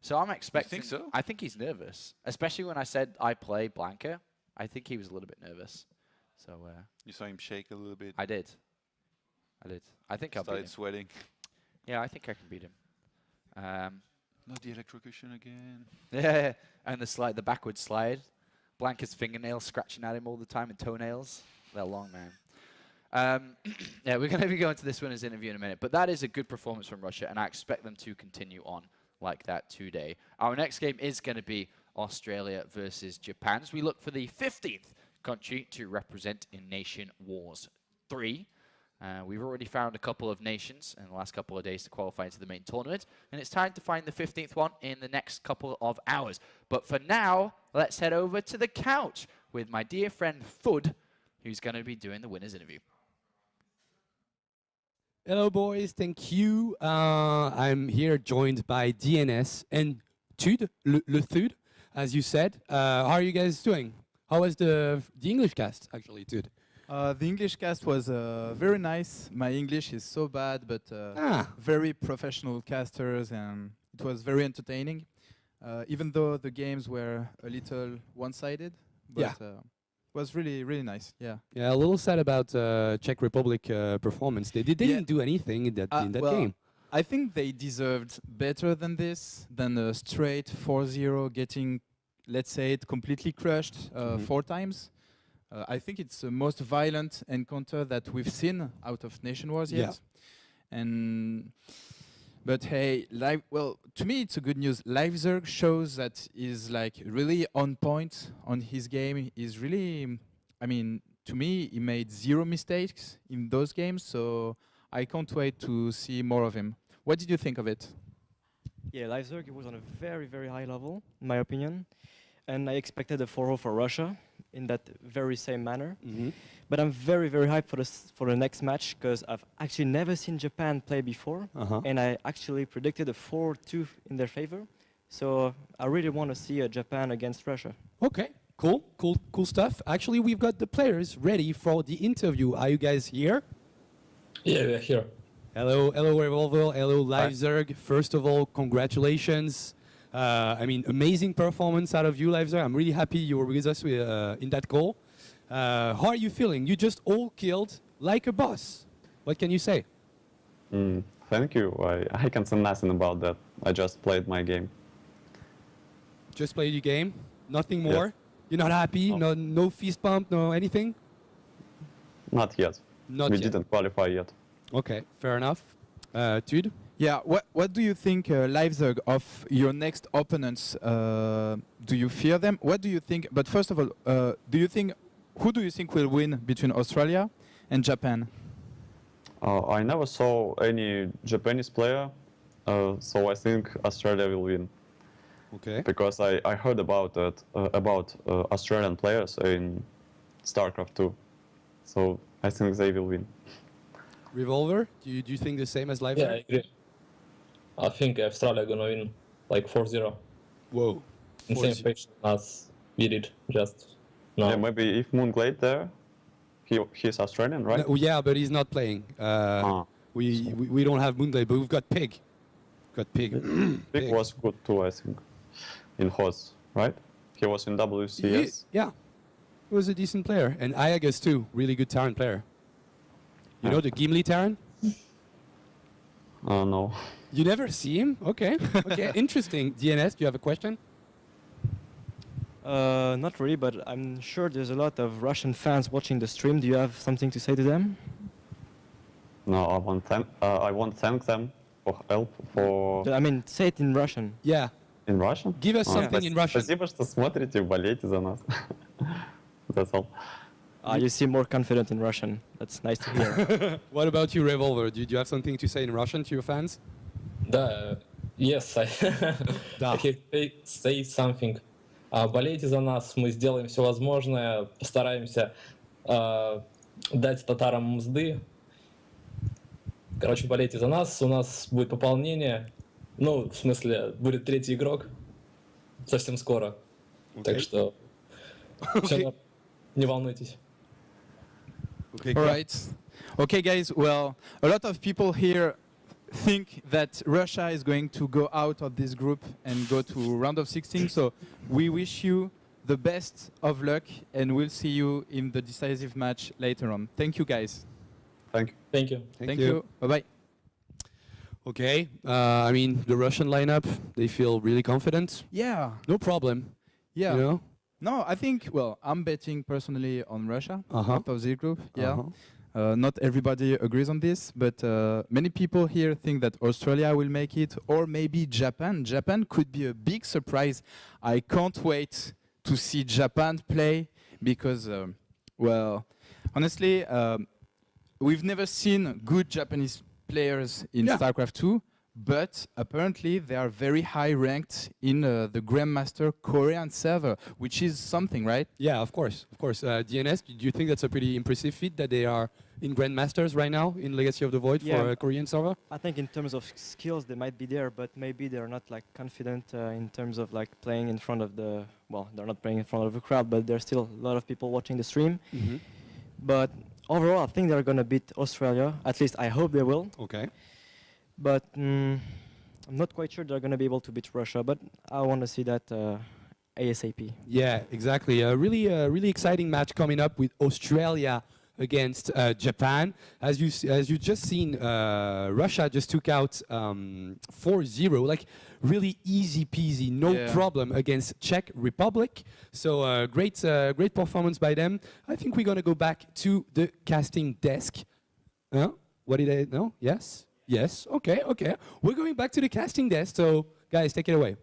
So I'm expecting... You think so? I think he's nervous, especially when I said I play Blanca. I think he was a little bit nervous. So you saw him shake a little bit. I did. I think I'll beat him. Started sweating. Yeah, I think I can beat him. Not the electrocution again. Yeah, and the backward slide. Blanca's fingernails scratching at him all the time, and toenails. They're long, man. Yeah, we're going to be going to this winner's interview in a minute, but that is a good performance from Russia, and I expect them to continue on like that today. Our next game is going to be Australia versus Japan, as we look for the 15th country to represent in NationWars 3. We've already found a couple of nations in the last couple of days to qualify into the main tournament, and it's time to find the 15th one in the next couple of hours. But for now, let's head over to the couch with my dear friend Thud, who's going to be doing the winner's interview. Hello, boys. Thank you. I'm here joined by DNS and Tud, le Thud, as you said. How are you guys doing? How was the English cast, actually, Tud? The English cast was very nice. My English is so bad, but very professional casters, and it was very entertaining. Even though the games were a little one-sided, but it was really, really nice. Yeah. Yeah, a little sad about Czech Republic performance. They didn't do anything in that game. I think they deserved better than this, than a straight 4-0 getting, let's say, it completely crushed 4 times. I think it's the most violent encounter that we've seen out of NationWars yet. And But hey, live. Well, to me, it's a good news. LiveZerg shows that he's like really on point on his game. He's really, I mean, to me, he made 0 mistakes in those games. So I can't wait to see more of him. What did you think of it? Yeah, LiveZerg was on a very, very high level, in my opinion. And I expected a 4-0 for Russia in that very same manner. But I'm very, very hyped for the next match because I've actually never seen Japan play before. And I actually predicted a 4-2 in their favor. So I really want to see Japan against Russia. Okay, cool stuff. Actually, we've got the players ready for the interview. Are you guys here? Yeah, we're here. Hello, Revolver. Hello, LiveZerg. First of all, congratulations. I mean, amazing performance out of you, LiveZerg. I'm really happy you were with us in that goal. How are you feeling? You just all killed like a boss. What can you say? Thank you. I can say nothing about that. I just played my game. Just played your game? Nothing more? You're not happy? No fist pump? No anything? Not yet. We didn't qualify yet. Okay, fair enough. Tude? Yeah, what do you think, LiveZerg, of your next opponents? Do you fear them? What do you think? But first of all, who do you think will win between Australia and Japan? I never saw any Japanese player, so I think Australia will win. Okay. Because I heard about it, about Australian players in StarCraft 2, so I think they will win. Revolver, do you think the same as LiveZerg? Yeah, I agree. I think Australia gonna win like 4-0. Whoa. In same fashion as we did just now. Yeah, maybe if Moonglade there, he's Australian, right? No, yeah, but he's not playing. We don't have Moonglade, but we've got Pig. Pig was good too, I think, in HOS, right? He was in WCS. Yeah, he was a decent player. And Iagus too, really good Terran player. You know the Gimli Terran? No. You never see him? Okay. Okay, interesting. DNS, do you have a question? Not really, but I'm sure there's a lot of Russian fans watching the stream. Do you have something to say to them? No, I want to thank them for help for. I mean, say it in Russian. Yeah. In Russian? Give us something in Russian. Спасибо, что смотрите, болеете за нас. That's all. You seem more confident in Russian. That's nice to hear. What about you, Revolver? Do you have something to say in Russian to your fans? Yes, I can say something. Болейте за нас, мы сделаем все возможное, постараемся дать татарам мзды. Короче, болейте за нас, у нас будет пополнение. Ну, в смысле, будет 3-й игрок совсем скоро. Так что все, не волнуйтесь. Okay, all right. Okay, guys. Well, a lot of people here think that Russia is going to go out of this group and go to round of 16. So we wish you the best of luck, and we'll see you in the decisive match later on. Thank you, guys. Thank you. Thank you. Thank you. Bye-bye. Okay. I mean, the Russian lineup, they feel really confident. Yeah. No problem. Yeah. You know? No, I think, well, I'm betting personally on Russia out of the group. Yeah. Not everybody agrees on this, but many people here think that Australia will make it, or maybe Japan. Japan could be a big surprise. I can't wait to see Japan play because, well, honestly, we've never seen good Japanese players in StarCraft 2, but apparently they are very high ranked in the Grandmaster Korean server, which is something, right? Yeah, of course. Of course. DNS, do you think that's a pretty impressive feat that they are in Grandmasters right now in Legacy of the Void for a Korean server? I think in terms of skills, they might be there, but maybe they're not like confident in terms of like playing in front of the, well, they're not playing in front of a crowd, but there's still a lot of people watching the stream. But overall, I think they're going to beat Australia. At least I hope they will. Okay. But I'm not quite sure they're going to be able to beat Russia, but I want to see that ASAP. Yeah, exactly. A really exciting match coming up with Australia against Japan. As you just seen, Russia just took out 4-0, like really easy peasy, no problem against Czech Republic. So great performance by them. I think we're gonna go back to the casting desk. What did I know? Yes. Yes. Okay. Okay. We're going back to the casting desk. So, guys, take it away.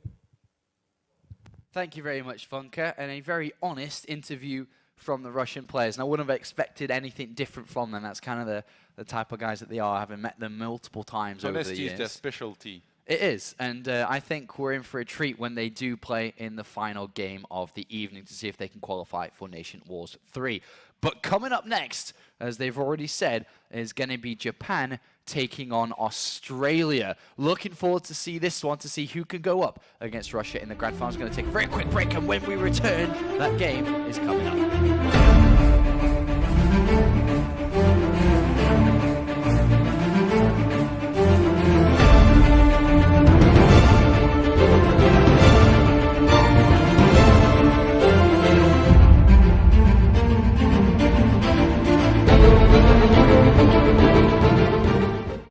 Thank you very much, Funka, and a very honest interview from the Russian players. And I wouldn't have expected anything different from them. That's kind of the type of guys that they are, having met them multiple times over the Honesty years. is their specialty. It is, and I think we're in for a treat when they do play in the final game of the evening to see if they can qualify for NationWars 3. But coming up next, as they've already said, is going to be Japan taking on Australia. Looking forward to see this one, to see who can go up against Russia in the grand final. It's going to take a very quick break, and when we return, that game is coming up.